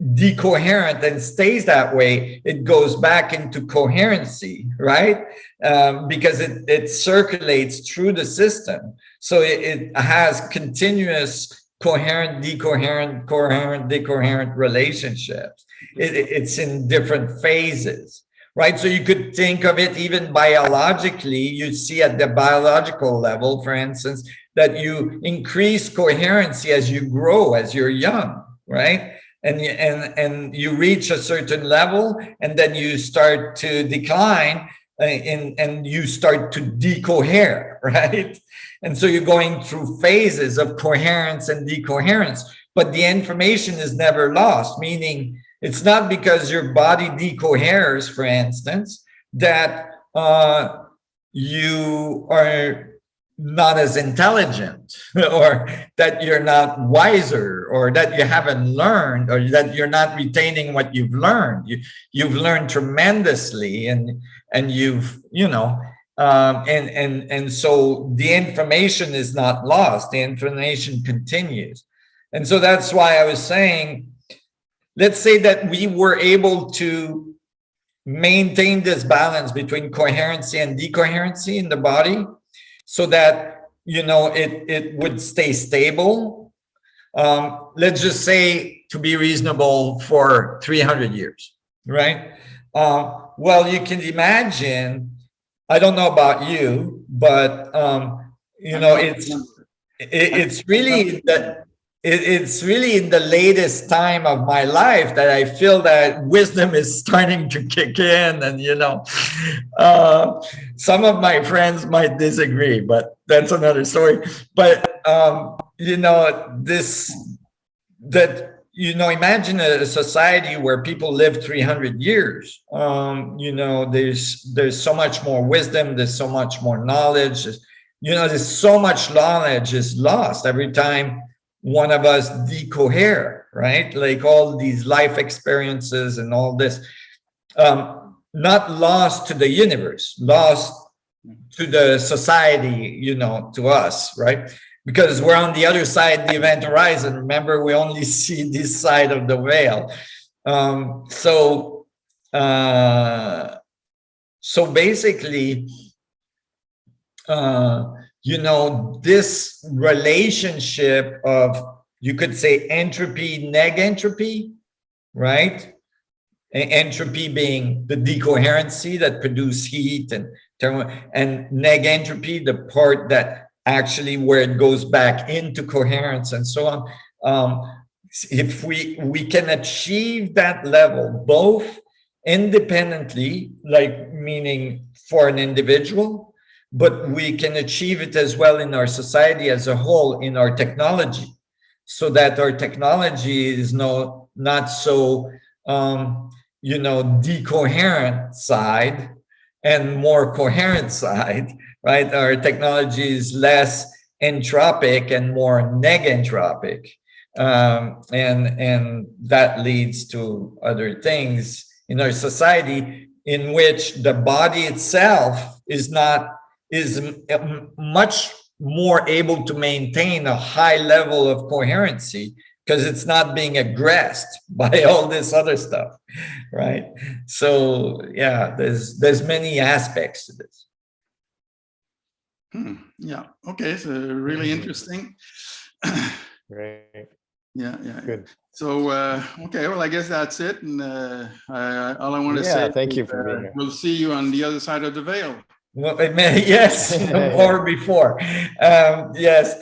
decoherent and stays that way. It goes back into coherency, right? Because it circulates through the system. So it has continuous coherent, decoherent, coherent, decoherent relationships. It's in different phases, right? So you could think of it even biologically. You see at the biological level, for instance, that you increase coherency as you grow, as you're young, right? And you reach a certain level, and then you start to decline, and you start to decohere, right? And so you're going through phases of coherence and decoherence, but the information is never lost, meaning it's not because your body decoheres, for instance, that you are not as intelligent, or that you're not wiser, or that you haven't learned, or that you're not retaining what you've learned. You've learned tremendously, and you've, you know, and so the information is not lost. The information continues. And so that's why I was saying, let's say that we were able to maintain this balance between coherency and decoherency in the body, so that, you know, it would stay stable. Let's just say, to be reasonable, for 300 years, right? Well, you can imagine, I don't know about you, but you know, it's really that it's really in the latest time of my life that I feel that wisdom is starting to kick in. And, you know, some of my friends might disagree, but that's another story. But, you know, you know, imagine a society where people live 300 years. You know, there's so much more wisdom. There's so much more knowledge. You know, there's so much knowledge is lost every time one of us decohere, right? Like all these life experiences and all this, not lost to the universe, lost to the society, you know, to us, right? Because we're on the other side of the event horizon. Remember, we only see this side of the veil. So basically, you know, this relationship of, you could say, entropy, negentropy, right? Entropy being the decoherency that produces heat and thermal, and negentropy, the part that actually where it goes back into coherence and so on. If we can achieve that level, both independently, like meaning for an individual, but we can achieve it as well in our society as a whole, in our technology, so that our technology is not so, you know, decoherent side and more coherent side, right? Our technology is less entropic and more negentropic. And that leads to other things in our society, in which the body itself is much more able to maintain a high level of coherency, because it's not being aggressed by all this other stuff, right? So yeah, there's many aspects to this. Yeah. Okay. So really interesting. Great. Yeah. Good. So okay. Well, I guess that's it. And all I want to say. Thank you for being here. We'll see you on the other side of the veil. Well, yes, or before. Yes,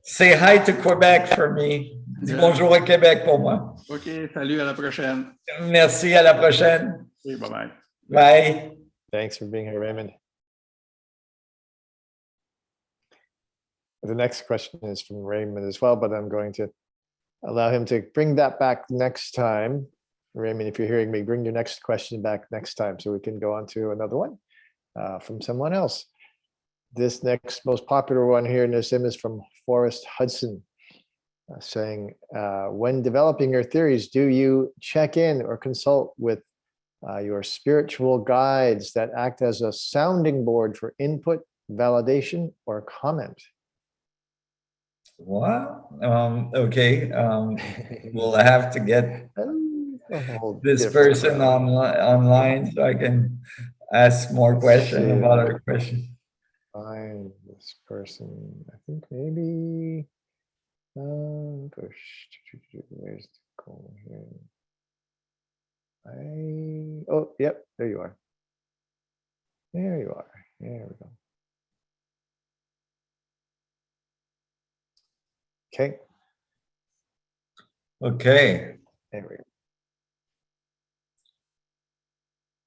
say hi to Quebec for me. Dis Yeah. bonjour à Québec pour moi. OK, salut, à la prochaine. Merci, à la prochaine. Okay, bye-bye. Bye. Thanks for being here, Raymond. The next question is from Raymond as well, but I'm going to allow him to bring that back next time. Raymond, if you're hearing me, bring your next question back next time so we can go on to another one from someone else. This next most popular one here, Nassim, is from Forrest Hudson, saying, when developing your theories, do you check in or consult with your spiritual guides that act as a sounding board for input, validation, or comment? What? Okay. We'll have to get this person online so I can ask more questions about our question. Find this person. I think maybe. Where's the goal here? Oh, yep, there you are. There you are. There we go. Okay. Okay. There we go.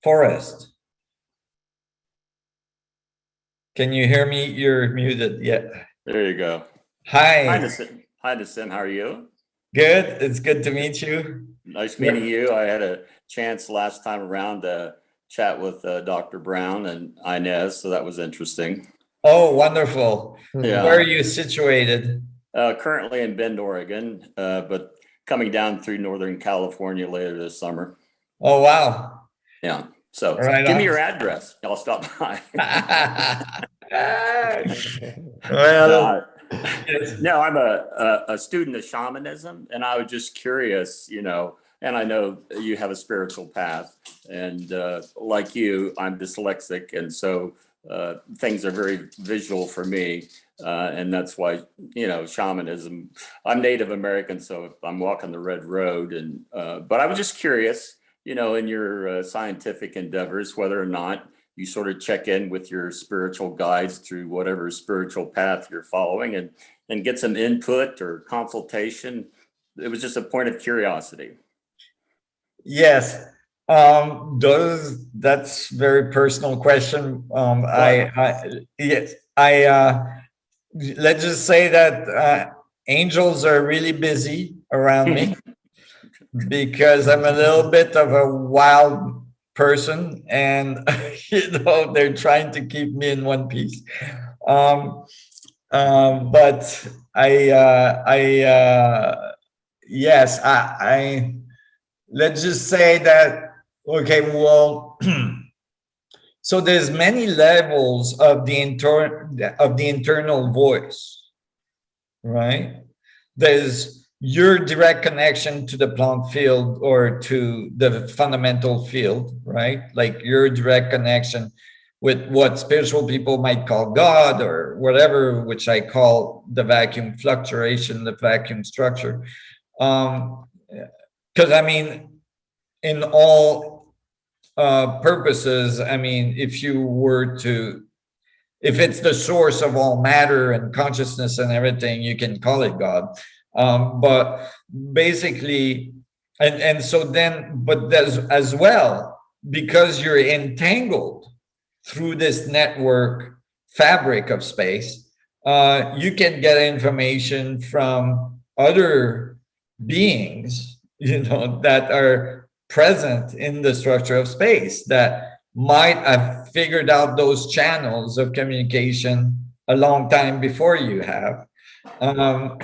Forrest. Can you hear me? You're muted. Yeah. There you go. Hi. Hi, Nassim. How are you? Good. It's good to meet you. Nice meeting you. I had a chance last time around to chat with Dr. Brown and Inez, so that was interesting. Oh, wonderful. Yeah. Where are you situated? Currently in Bend, Oregon, but coming down through Northern California later this summer. Oh, wow. Yeah. So Right give on. me your address. I'll stop by. Well, no, I'm a student of shamanism, and I was just curious, and I know you have a spiritual path, and like you, I'm dyslexic, and so things are very visual for me, and that's why, shamanism. I'm Native American, so I'm walking the red road, and but I was just curious, in your scientific endeavors, whether or not you sort of check in with your spiritual guides through whatever spiritual path you're following and get some input or consultation. It was just a point of curiosity. yes. That's very personal question. Yes, let's just say that angels are really busy around me because I'm a little bit of a wild person, and they're trying to keep me in one piece. But yes, I let's just say that, okay, well, so there's many levels of the internal voice, right? There's your direct connection to the Planck field or to the fundamental field, right? Like your direct connection with what spiritual people might call God or whatever, which I call the vacuum fluctuation, the vacuum structure. Because I mean, in all purposes, I mean, if it's the source of all matter and consciousness and everything, you can call it God. But basically, but there's as well, because you're entangled through this network fabric of space, you can get information from other beings, that are present in the structure of space that might have figured out those channels of communication a long time before you have. And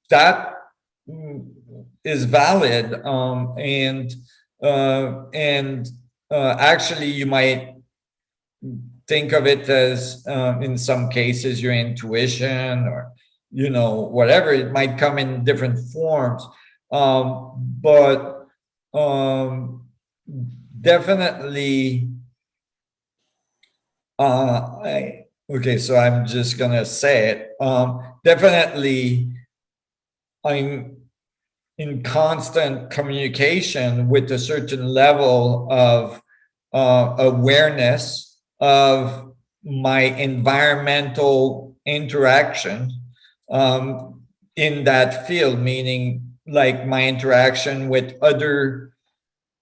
that is valid. Actually, you might think of it as, in some cases, your intuition or, whatever. It might come in different forms. But definitely, okay, so I'm just gonna say it. Definitely, I'm in constant communication with a certain level of awareness of my environmental interaction in that field, meaning like my interaction with other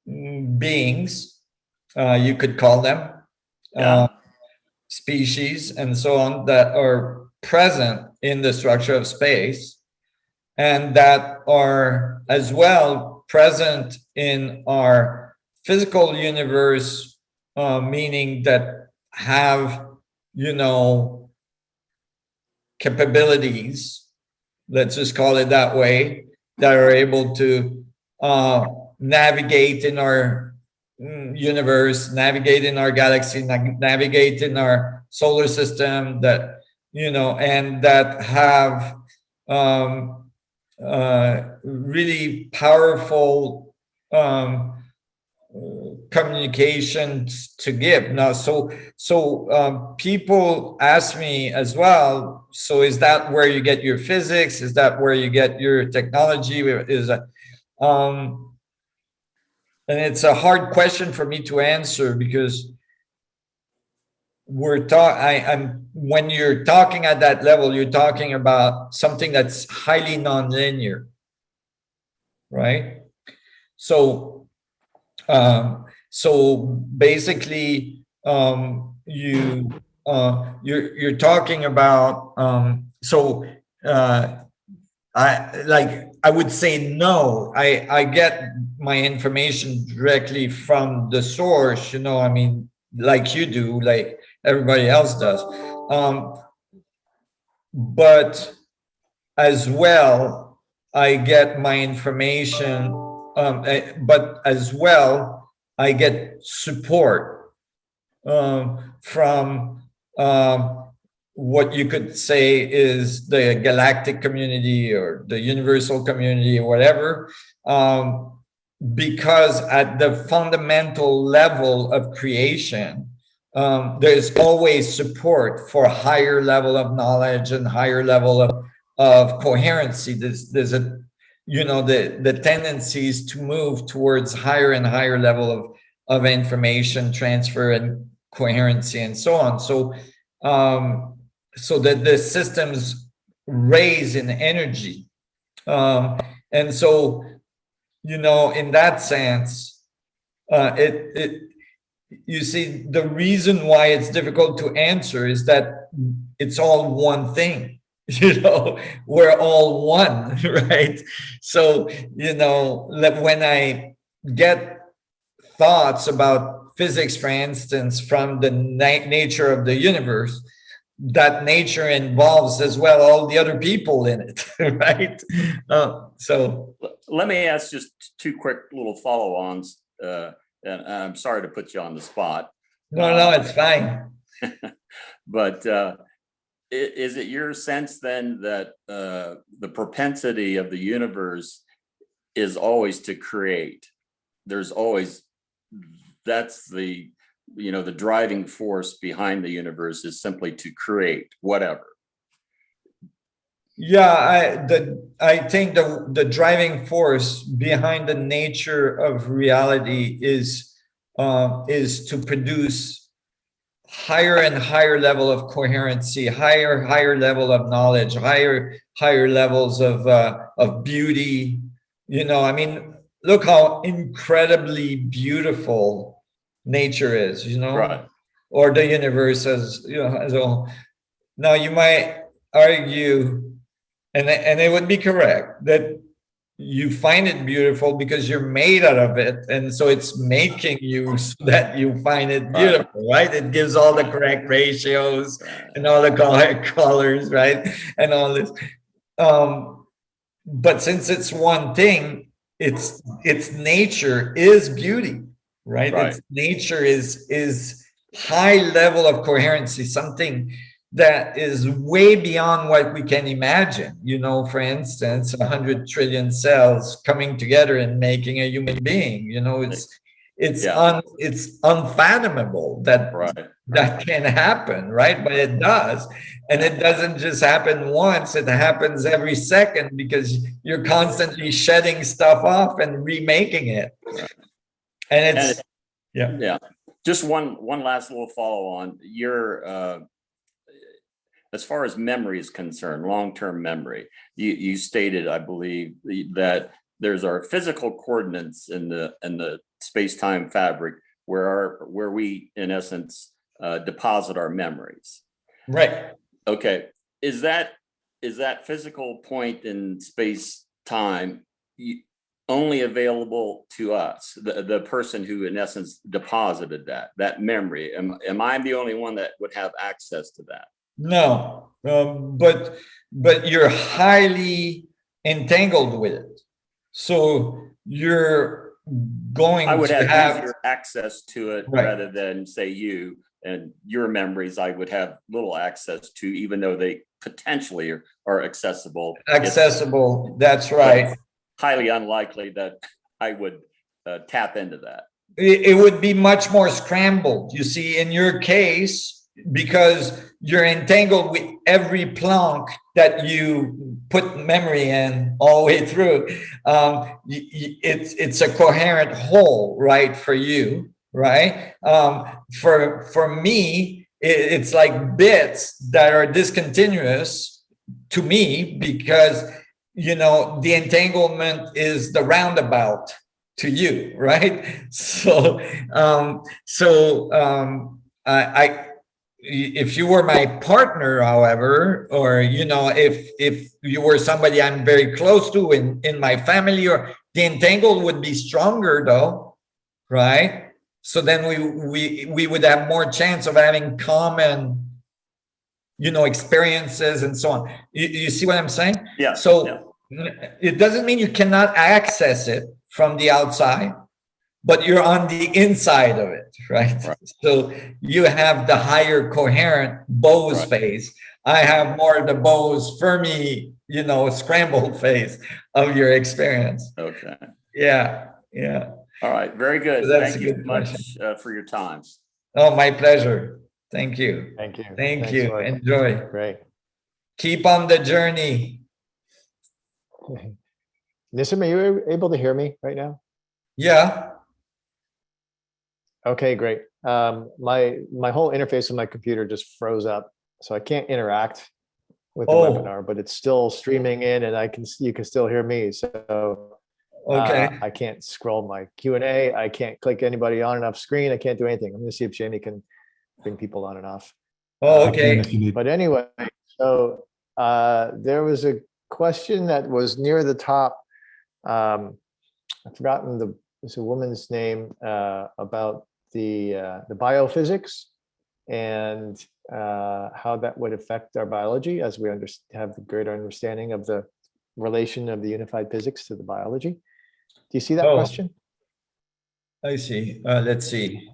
beings, you could call them, species and so on, that are present in the structure of space and that are as well present in our physical universe, meaning that have, capabilities, let's just call it that way, that are able to navigate in our universe, navigate in our galaxy, navigate in our solar system, that, and that have really powerful communications to give. Now, so people ask me as well, so is that where you get your physics? Is that where you get your technology? Is that, and it's a hard question for me to answer, because when you're talking at that level, you're talking about something that's highly nonlinear, right? So basically, you're talking about I would say no. I get my information directly from the source, I mean, like you do, like everybody else does. But as well, I get my information, but as well, I get support from what you could say is the galactic community or the universal community or whatever, because at the fundamental level of creation, there's always support for a higher level of knowledge and higher level of coherency. There's a, the tendencies to move towards higher and higher level of information transfer and coherency and so on. So that the systems raise in energy. And so, in that sense, you see, the reason why it's difficult to answer is that it's all one thing. We're all one, right? So, when I get thoughts about physics, for instance, from the nature of the universe, that nature involves as well all the other people in it, right? So let me ask just two quick little follow-ons, and I'm sorry to put you on the spot. No, it's fine. But is it your sense then that the propensity of the universe is always to create? There's always, that's the, the driving force behind the universe is simply to create whatever. Yeah, I think the driving force behind the nature of reality is to produce higher and higher level of coherency, higher level of knowledge, higher levels of beauty. I mean, look how incredibly beautiful nature is, Right. or the universe as as well. Now you might argue, and it would be correct, that you find it beautiful because you're made out of it, and so it's making you so that you find it beautiful, right? It gives all the correct ratios and all the colors, right, and all this. But since it's one thing, its nature is beauty, right? Its nature is high level of coherency, something that is way beyond what we can imagine. For instance, 100 trillion cells coming together and making a human being. It's unfathomable that can happen, right? But it does, and it doesn't just happen once; it happens every second, because you're constantly shedding stuff off and remaking it. And it's yeah. Just one last little follow on. As far as memory is concerned, long-term memory, you stated, I believe, that there's our physical coordinates in the space-time fabric where we, in essence, deposit our memories. Right. Okay. Is that physical point in space-time only available to us, the person who in essence deposited that memory? Am I the only one that would have access to that? No, but you're highly entangled with it. So you're going I would to have easier access to it Right. rather than say you and your memories. I would have little access to, even though they potentially are accessible. accessible. That's right. It's highly unlikely that I would tap into that. It would be much more scrambled. You see, in your case, because you're entangled with every Planck that you put memory in all the way through, it's a coherent whole, right, for you, right? For me, it's like bits that are discontinuous to me, because the entanglement is the roundabout to you, right? So if you were my partner, however, or if you were somebody I'm very close to in my family, or the entangled would be stronger though, right? So then we would have more chance of having common experiences and so on. You see what I'm saying? Yeah. So it doesn't mean you cannot access it from the outside, but you're on the inside of it, right? So you have the higher coherent Bose phase. I have more the Bose Fermi, scrambled phase of your experience. Okay. Yeah. All right. Very good. So that's Thank a you good much question. for your time. Oh, my pleasure. Thank you. Thank you. Thank Thanks, you. Lloyd. Enjoy. Great. Keep on the journey. Nassim, are you able to hear me right now? Yeah. Okay, great. My whole interface on my computer just froze up, so I can't interact with the webinar, but it's still streaming in, and you can still hear me. So Okay. I can't scroll my Q&A. I can't click anybody on and off screen. I can't do anything. I'm going to see if Jamie can bring people on and off. Oh, okay. But anyway, so there was a question that was near the top. I've forgotten it's a woman's name about the biophysics and how that would affect our biology as we have the greater understanding of the relation of the unified physics to the biology. Do you see that question? I see. Let's see.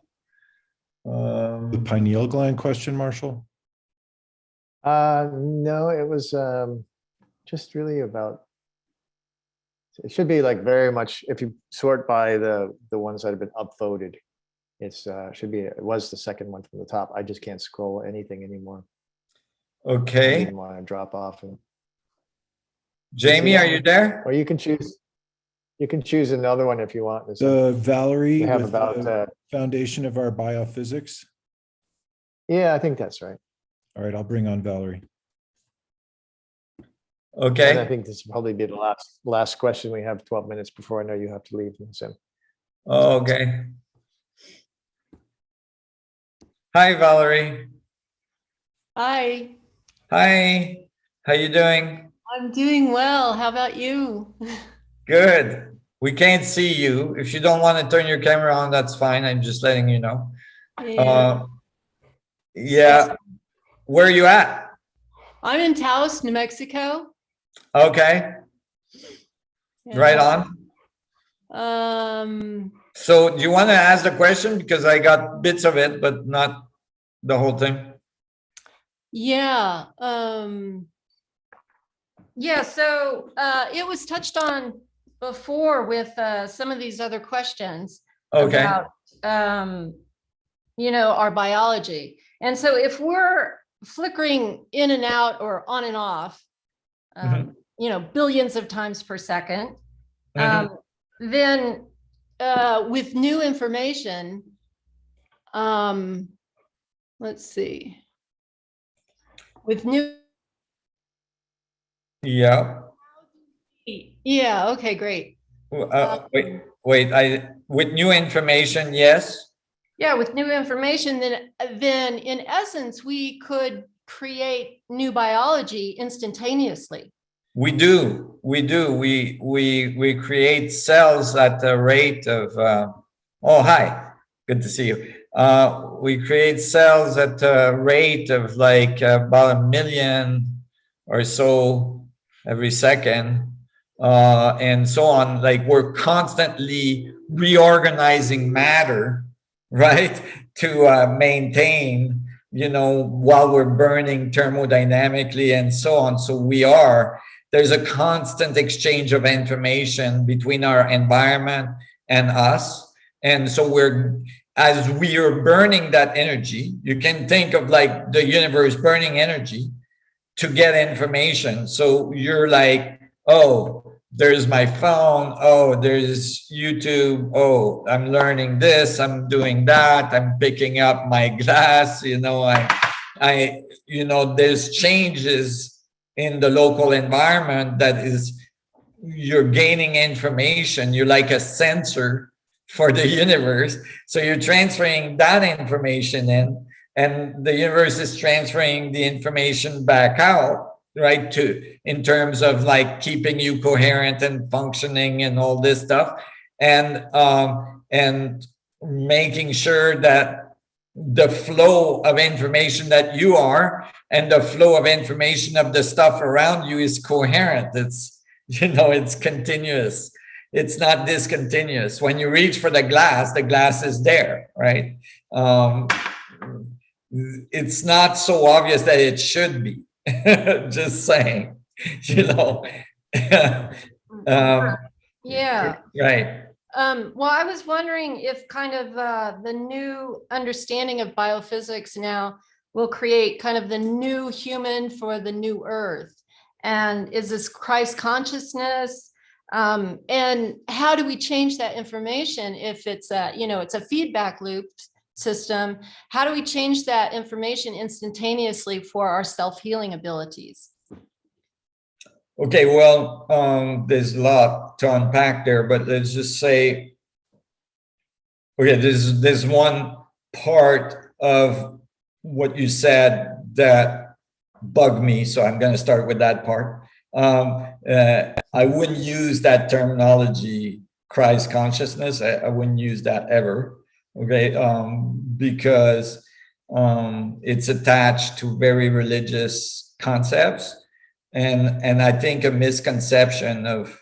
The pineal gland question, Marshall? No, it was just really about, it should be like very much, if you sort by the ones that have been upvoted, it was the second one from the top. I just can't scroll anything anymore. Okay. I didn't want to drop off. Jamie, are you there? Or you can choose another one if you want. The Valerie We have with about the foundation of our biophysics. Yeah, I think that's right. All right, I'll bring on Valerie. Okay. And I think this will probably be the last question. We have 12 minutes before I know you have to leave. So. Okay. Hi, Valerie. Hi, Hi. How you doing? I'm doing well. How about you? Good. We can't see you. If you don't want to turn your camera on, that's fine. I'm just letting you know. Yeah. Yeah. Where are you at? I'm in Taos, New Mexico. Okay. Yeah. Right on. So do you want to ask the question? Because I got bits of it, but not the whole thing. Yeah. Yeah, so it was touched on before with some of these other questions Okay. about, our biology. And so if we're flickering in and out or on and off, billions of times per second, then with new information, let's see. With new, Yeah. yeah, okay, great. With new information, yes. Yeah, with new information, then in essence, we could create new biology instantaneously. We do. We create cells at the rate of. Oh, hi. Good to see you. We create cells at the rate of like about 1 million or so every second, and so on. Like we're constantly reorganizing matter, right, to maintain, while we're burning thermodynamically and so on. So there's a constant exchange of information between our environment and us. And so as we are burning that energy, you can think of like the universe burning energy to get information. So you're like, oh, there's my phone. Oh, there's YouTube. Oh, I'm learning this. I'm doing that. I'm picking up my glass. There's changes in the local environment that is, you're gaining information. You're like a sensor for the universe. So you're transferring that information in, and the universe is transferring the information back out, right, in terms of like keeping you coherent and functioning and all this stuff, and making sure that the flow of information that you are and the flow of information of the stuff around you is coherent. It's continuous. It's not discontinuous. When you reach for the glass is there, right? It's not so obvious that it should be. Just saying, Yeah. Right. Well, I was wondering if kind of the new understanding of biophysics now will create kind of the new human for the new earth. And is this Christ consciousness? And how do we change that information if it's it's a feedback loop system? How do we change that information instantaneously for our self-healing abilities? Okay, well, there's a lot to unpack there, but let's just say, okay, there's one part of what you said that bugged me, so I'm going to start with that part. I wouldn't use that terminology, Christ consciousness. I wouldn't use that ever, okay, because it's attached to very religious concepts. And I think a misconception of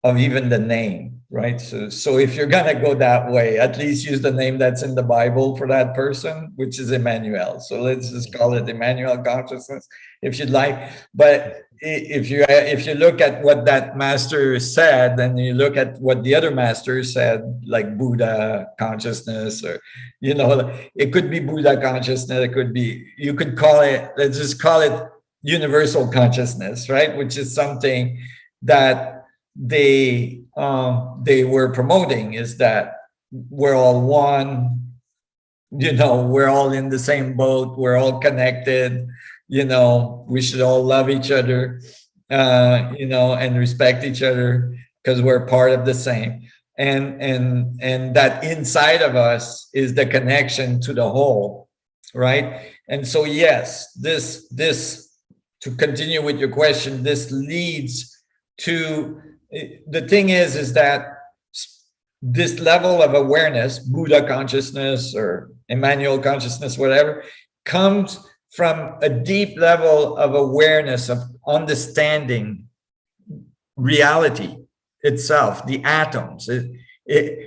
even the name, right? So if you're gonna go that way, at least use the name that's in the Bible for that person, which is Emmanuel. So let's just call it Emmanuel consciousness, if you'd like. But if you look at what that master said, and you look at what the other masters said, like Buddha consciousness, or it could be Buddha consciousness. It could be, you could call it. Let's just call it universal consciousness, right? Which is something that they were promoting, is that we're all one, we're all in the same boat, we're all connected, we should all love each other, and respect each other because we're part of the same, and that inside of us is the connection to the whole, right? And so yes, this to continue with your question, this leads to, the thing is that this level of awareness, Buddha consciousness or Emmanuel consciousness, whatever, comes from a deep level of awareness, of understanding reality itself, the atoms. If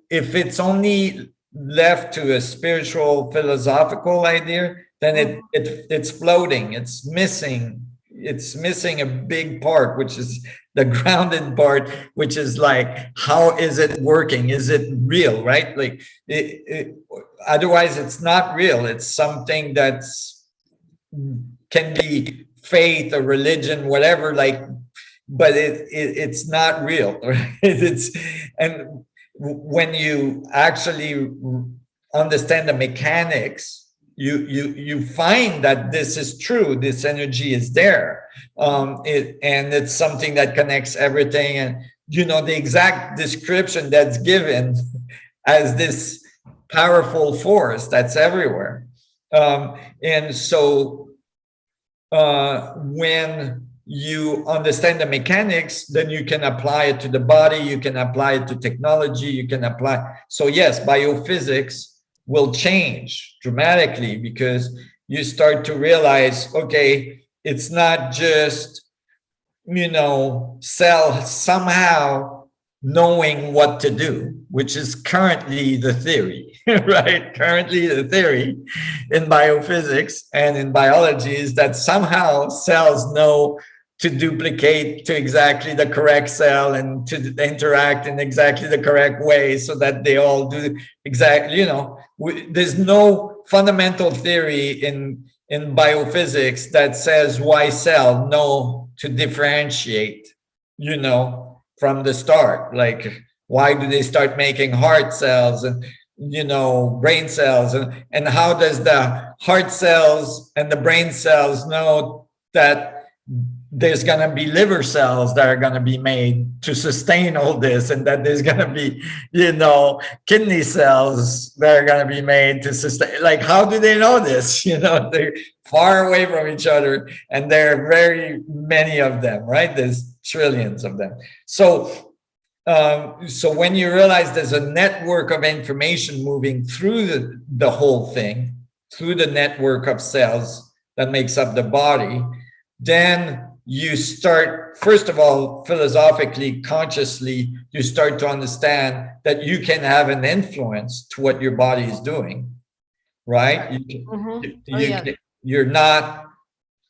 it's only left to a spiritual philosophical idea, then it's floating. It's missing a big part, which is the grounded part, which is like, how is it working? Is it real, right? Like otherwise it's not real. It's something that's can be faith or religion, whatever, like, but it's not real, right? And when you actually understand the mechanics, you find that this is true. This energy is there, and it's something that connects everything. And the exact description that's given as this powerful force that's everywhere. And so when you understand the mechanics, then you can apply it to the body, you can apply it to technology, you can apply. So yes, biophysics will change dramatically because you start to realize, okay, it's not just, cell somehow knowing what to do, which is currently the theory, right? Currently the theory in biophysics and in biology is that somehow cells know to duplicate to exactly the correct cell and to interact in exactly the correct way so that they all do exactly, there's no fundamental theory in biophysics that says why cell know to differentiate, from the start. Like, why do they start making heart cells and, brain cells? And how does the heart cells and the brain cells know that there's going to be liver cells that are going to be made to sustain all this, and that there's going to be, kidney cells that are going to be made to sustain? Like, how do they know this? They're far away from each other, and there are very many of them, right? There's trillions of them. So when you realize there's a network of information moving through the whole thing, through the network of cells that makes up the body, then you start, first of all, philosophically, consciously, you start to understand that you can have an influence to what your body is doing, right? You're not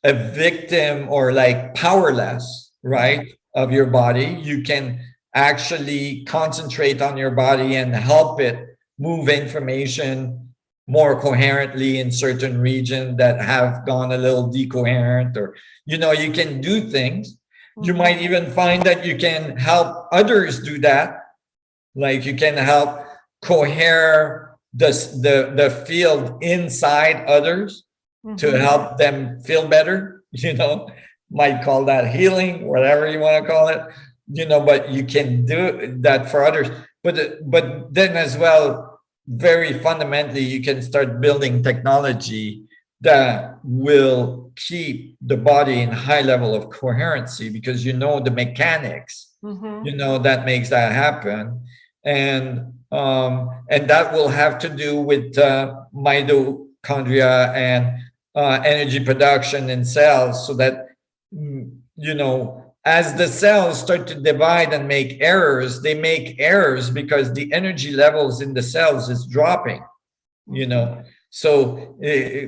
a victim or like powerless, right, of your body. You can actually concentrate on your body and help it move information more coherently in certain regions that have gone a little decoherent, or you can do things. You might even find that you can help others do that. Like, you can help cohere the field inside others to help them feel better. Might call that healing, whatever you want to call it. But you can do that for others. But then as well, very fundamentally, you can start building technology that will keep the body in high level of coherency, because the mechanics, that makes that happen. And that will have to do with mitochondria and energy production in cells, so that as the cells start to divide and make errors, they make errors because the energy levels in the cells is dropping, So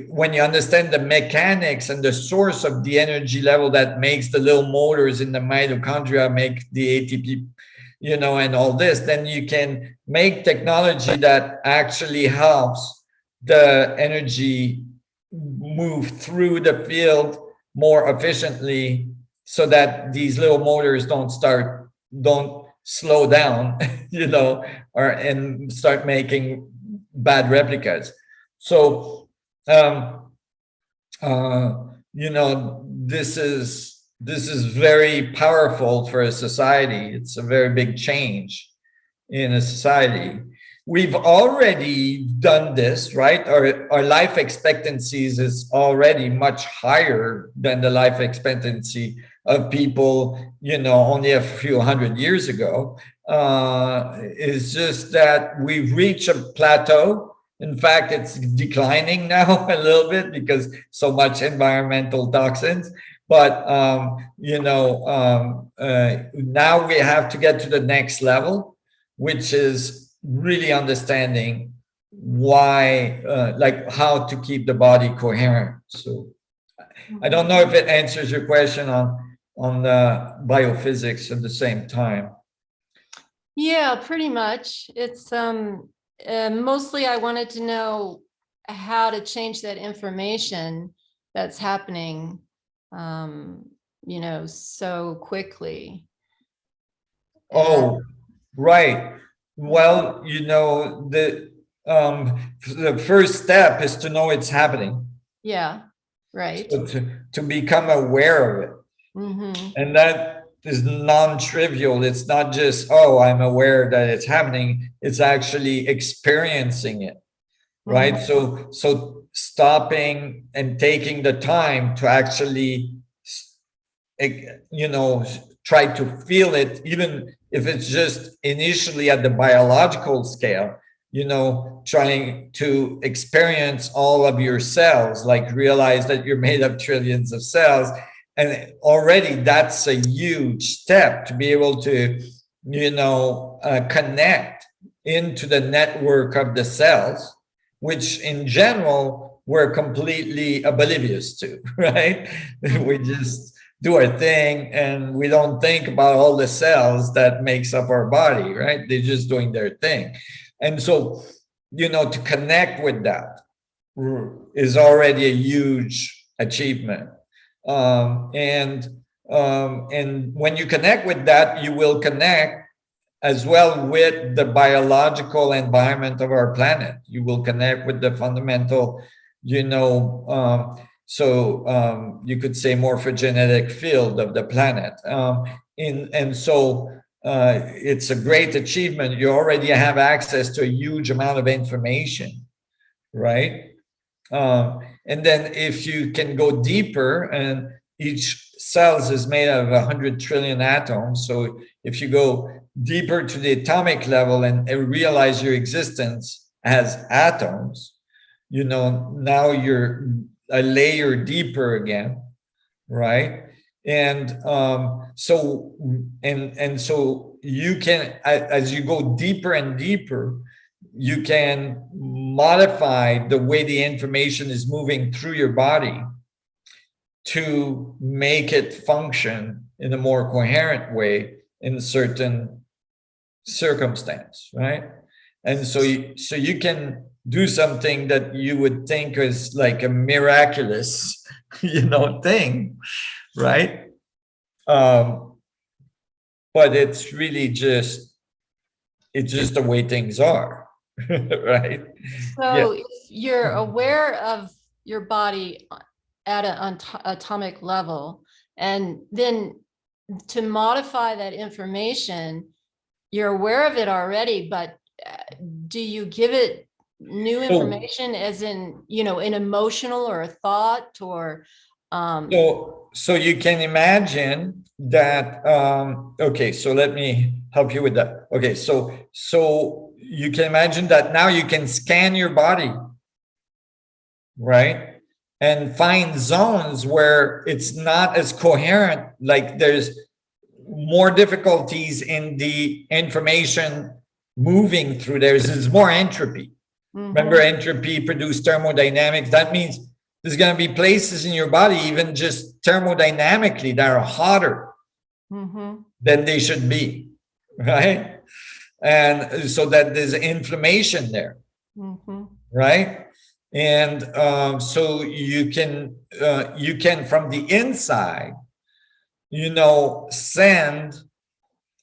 when you understand the mechanics and the source of the energy level that makes the little motors in the mitochondria make the ATP, and all this, then you can make technology that actually helps the energy move through the field more efficiently, so that these little motors don't slow down, and start making bad replicas. So, this is very powerful for a society. It's a very big change in a society. We've already done this, right? Our life expectancies is already much higher than the life expectancy of people, only a few hundred years ago. It's just that we've reached a plateau. In fact, it's declining now a little bit because so much environmental toxins. But, now we have to get to the next level, which is really understanding why, how to keep the body coherent. So I don't know if it answers your question on biophysics at the same time. Yeah, pretty much. It's mostly I wanted to know how to change that information that's happening, so quickly. Oh, right. Well, the first step is to know it's happening. Yeah, right. So to become aware of it. Mm-hmm. And that is non-trivial. It's not just, oh, I'm aware that it's happening. It's actually experiencing it, right? Mm-hmm. So stopping and taking the time to actually, try to feel it, even if it's just initially at the biological scale, trying to experience all of your cells, like realize that you're made of trillions of cells. And already that's a huge step to be able to, connect into the network of the cells, which in general, we're completely oblivious to, right? We just do our thing and we don't think about all the cells that makes up our body, right? They're just doing their thing. And so, to connect with that is already a huge achievement. And when you connect with that, you will connect as well with the biological environment of our planet. You will connect with the fundamental, you could say morphogenetic field of the planet. It's a great achievement. You already have access to a huge amount of information, right? And then if you can go deeper, and each cells is made of 100 trillion atoms. So if you go deeper to the atomic level and realize your existence as atoms, now you're a layer deeper again, right? And so you can, as you go deeper and deeper, you can modify the way the information is moving through your body to make it function in a more coherent way in certain circumstance, right? And so you can do something that you would think is like a miraculous, thing, right? But it's really just the way things are, right? So if you're aware of your body at an atomic level, and then to modify that information, you're aware of it already, but do you give it new information as in, an emotional or a thought or? So you can imagine that, okay, so let me help you with that. Okay, so you can imagine that now you can scan your body, right? And find zones where it's not as coherent, like there's more difficulties in the information moving through there. There's more entropy. Mm-hmm. Remember, entropy produced thermodynamics. That means there's going to be places in your body, even just thermodynamically, that are hotter than they should be, right? And so that there's inflammation there, right? And so you can from the inside, send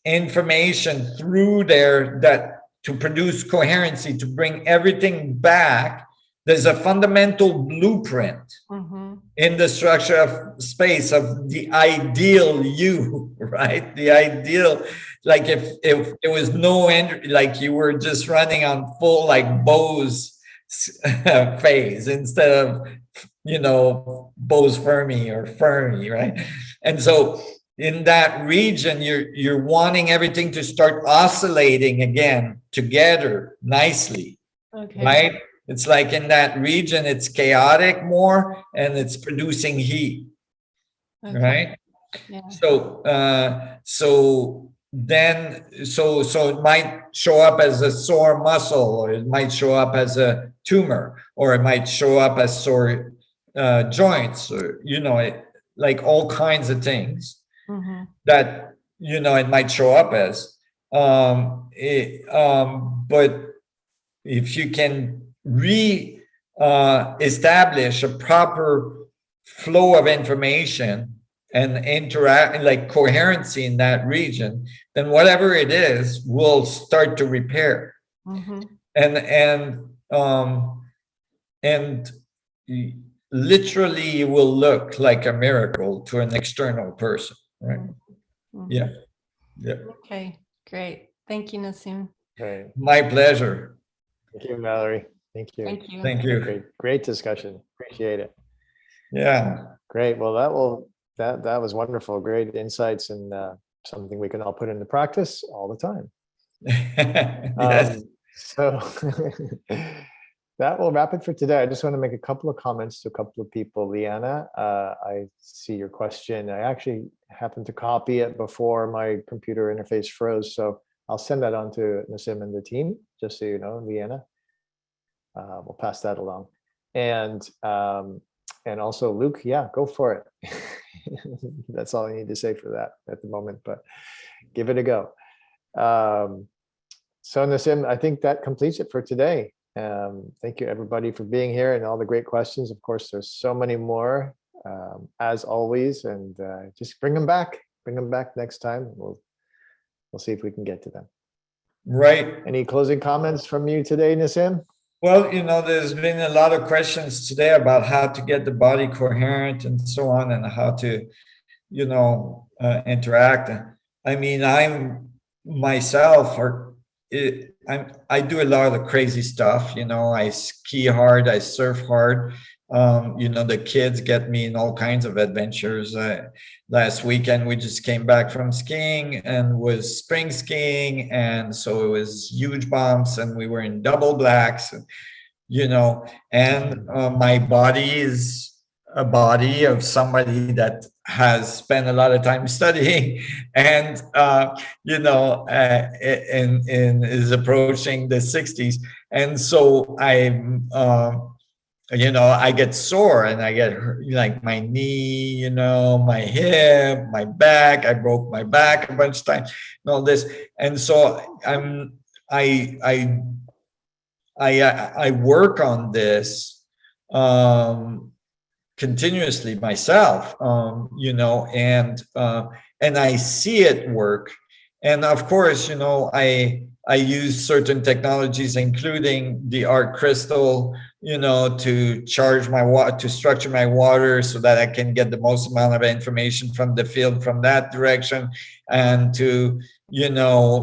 information through there that to produce coherency, to bring everything back. There's a fundamental blueprint in the structure of space of the ideal you, right? The ideal, like if there was no end, like you were just running on full like Bose phase instead of, Bose Fermi or Fermi, right? And so in that region, you're wanting everything to start oscillating again together nicely, right? It's like in that region, it's chaotic more and it's producing heat, right? Yeah. So it might show up as a sore muscle, or it might show up as a tumor, or it might show up as sore joints, or, like all kinds of things that, it might show up as. But if you can establish a proper flow of information and interact, like coherency in that region, then whatever it is will start to repair. And and literally you will look like a miracle to an external person, right? Mhm. Yeah. Yeah. Okay, great. Thank you, Nassim. Great. My pleasure. Thank you, Valerie. Thank you. Thank you. Thank you. Great discussion. Appreciate it. Yeah. Great. Well, that was wonderful. Great insights and something we can all put into practice all the time. Yes. So that will wrap it for today. I just want to make a couple of comments to a couple of people. Leanna, I see your question. I actually happened to copy it before my computer interface froze. So I'll send that on to Nassim and the team, just so you know, Leanna. We'll pass that along. And also Luke, yeah, go for it. That's all I need to say for that at the moment, but give it a go. So Nassim, I think that completes it for today. Thank you everybody for being here and all the great questions. Of course, there's so many more as always, and just bring them back next time. We'll see if we can get to them. Right. Any closing comments from you today, Nassim? Well, there's been a lot of questions today about how to get the body coherent and so on, and how to, interact. I mean, I'm myself, I do a lot of crazy stuff. I ski hard, I surf hard. The kids get me in all kinds of adventures. Last weekend, we just came back from skiing and was spring skiing. And so it was huge bumps and we were in double blacks, and my body is a body of somebody that has spent a lot of time studying and, and is approaching the 60s. And so I get sore and I get like my knee, my hip, my back. I broke my back a bunch of times and all this. And so I work on this continuously myself, and I see it work. And of course, I use certain technologies, including the art crystal, to charge my water, to structure my water so that I can get the most amount of information from the field from that direction, and to,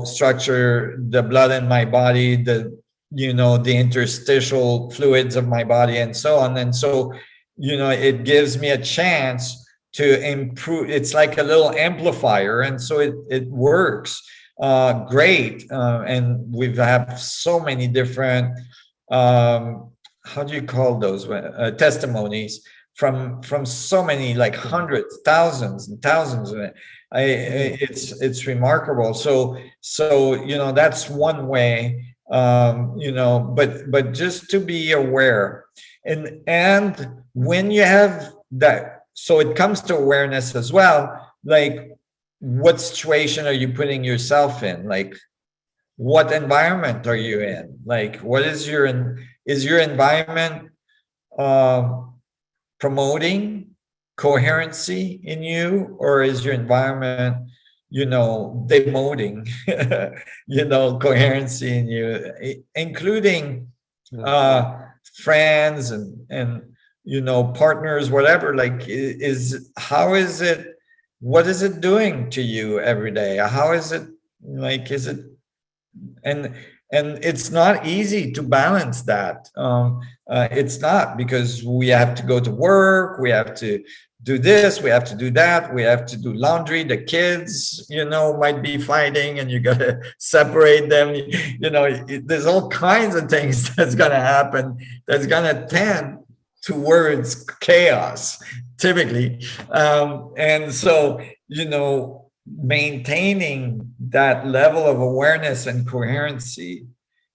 structure the blood in my body, the interstitial fluids of my body and so on. And so, it gives me a chance to improve. It's like a little amplifier. And so it works great. And we've had so many different, how do you call those, testimonies from so many, like hundreds, thousands and thousands of it. It's remarkable. So, that's one way. But just to be aware, and when you have that, so it comes to awareness as well, like what situation are you putting yourself in? Like what environment are you in? Like what is your environment promoting coherency in you, or is your environment demoting coherency in you, including friends and partners, whatever? Like what is it doing to you every day? How is it, like, is it, and it's not easy to balance that. It's not, because we have to go to work, we have to do this, we have to do that, we have to do laundry, the kids might be fighting and you got to separate them. There's all kinds of things that's going to happen that's going to tend towards chaos typically. And so maintaining that level of awareness and coherency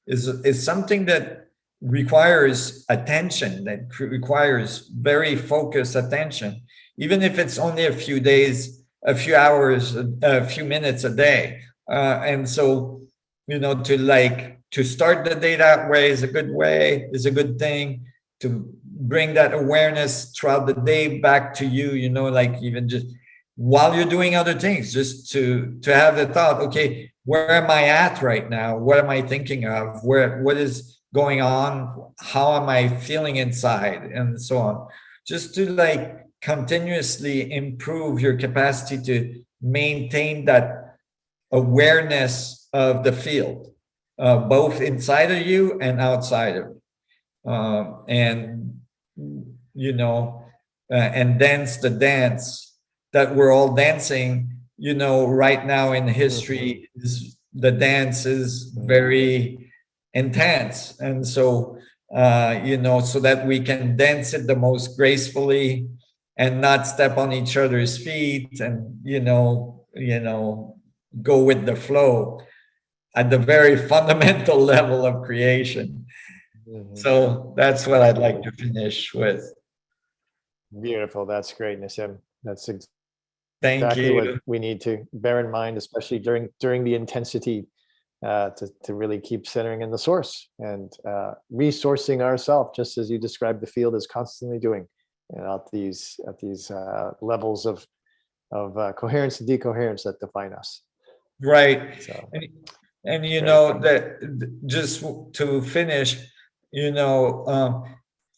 is something that requires attention, that requires very focused attention, even if it's only a few days, a few hours, a few minutes a day. And so, to start the day that way is a good thing. To bring that awareness throughout the day back to you, like even just while you're doing other things, just to have the thought, okay, where am I at right now? What am I thinking of? What is going on? How am I feeling inside? And so on. Just to like continuously improve your capacity to maintain that awareness of the field, both inside of you and outside of you. And, you know, and dance the dance that we're all dancing, you know, right now in history. Is the dance is very intense. And so, you know, so that we can dance it the most gracefully and not step on each other's feet, and, you know, go with the flow at the very fundamental level of creation. So that's what I'd like to finish with. Beautiful. That's great, Nassim. That's Thank exactly you. what we need to bear in mind, especially during the intensity, to really keep centering in the source and resourcing ourselves, just as you described the field is constantly doing, at these levels of coherence and decoherence that define us. Right. So, And you great. know, that just to finish, you know,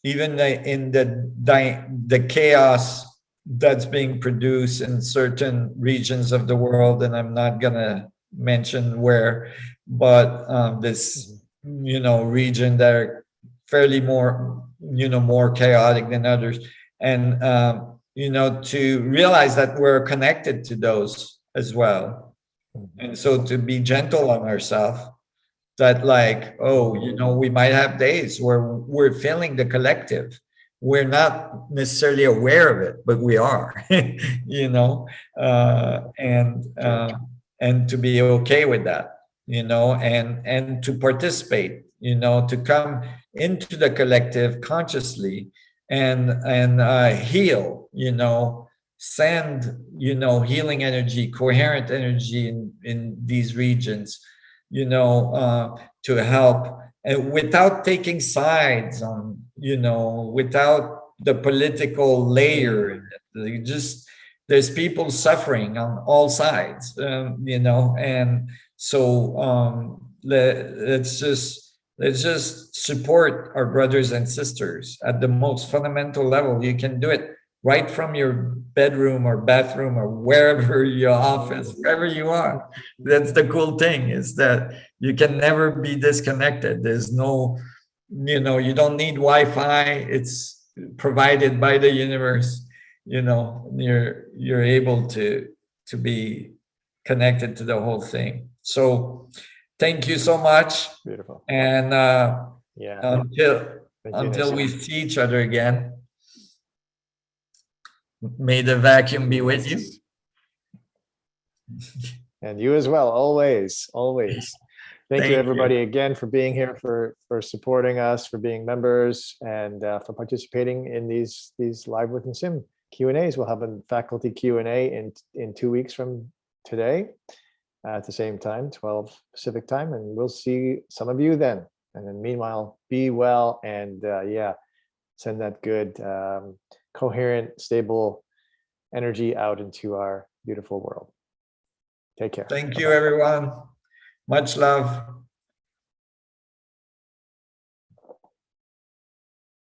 even in the chaos that's being produced in certain regions of the world, and I'm not gonna mention where, but this, you know, region that are fairly more, you know, more chaotic than others, and you know, to realize that we're connected to those as well. And so to be gentle on ourselves, that like, oh, you know, we might have days where we're feeling the collective. We're not necessarily aware of it, but we are, you know, and to be okay with that, you know, and to participate, you know, to come into the collective consciously and heal, you know, send, you know, healing energy, coherent energy in these regions, you know, to help, and without taking sides on, you know, without the political layer. You just, there's people suffering on all sides, you know, and so let's just support our brothers and sisters at the most fundamental level. You can do it right from your bedroom or bathroom or wherever your office, wherever you are. That's the cool thing, is that you can never be disconnected. There's no, you know, you don't need Wi-Fi. It's provided by the universe. You know, you're able to be connected to the whole thing. So thank you so much. Beautiful. And Yeah. until we see each other again, may the vacuum be with you. And you as well, always, always. Thank you, everybody, again, for being here, for supporting us, for being members, and for participating in these Live with Nassim Q&As. We'll have a faculty Q&A in 2 weeks from today at the same time, 12 Pacific time, and we'll see some of you then. And then meanwhile, be well, and yeah, send that good, coherent, stable energy out into our beautiful world. Take care. Thank you, everyone. Much love.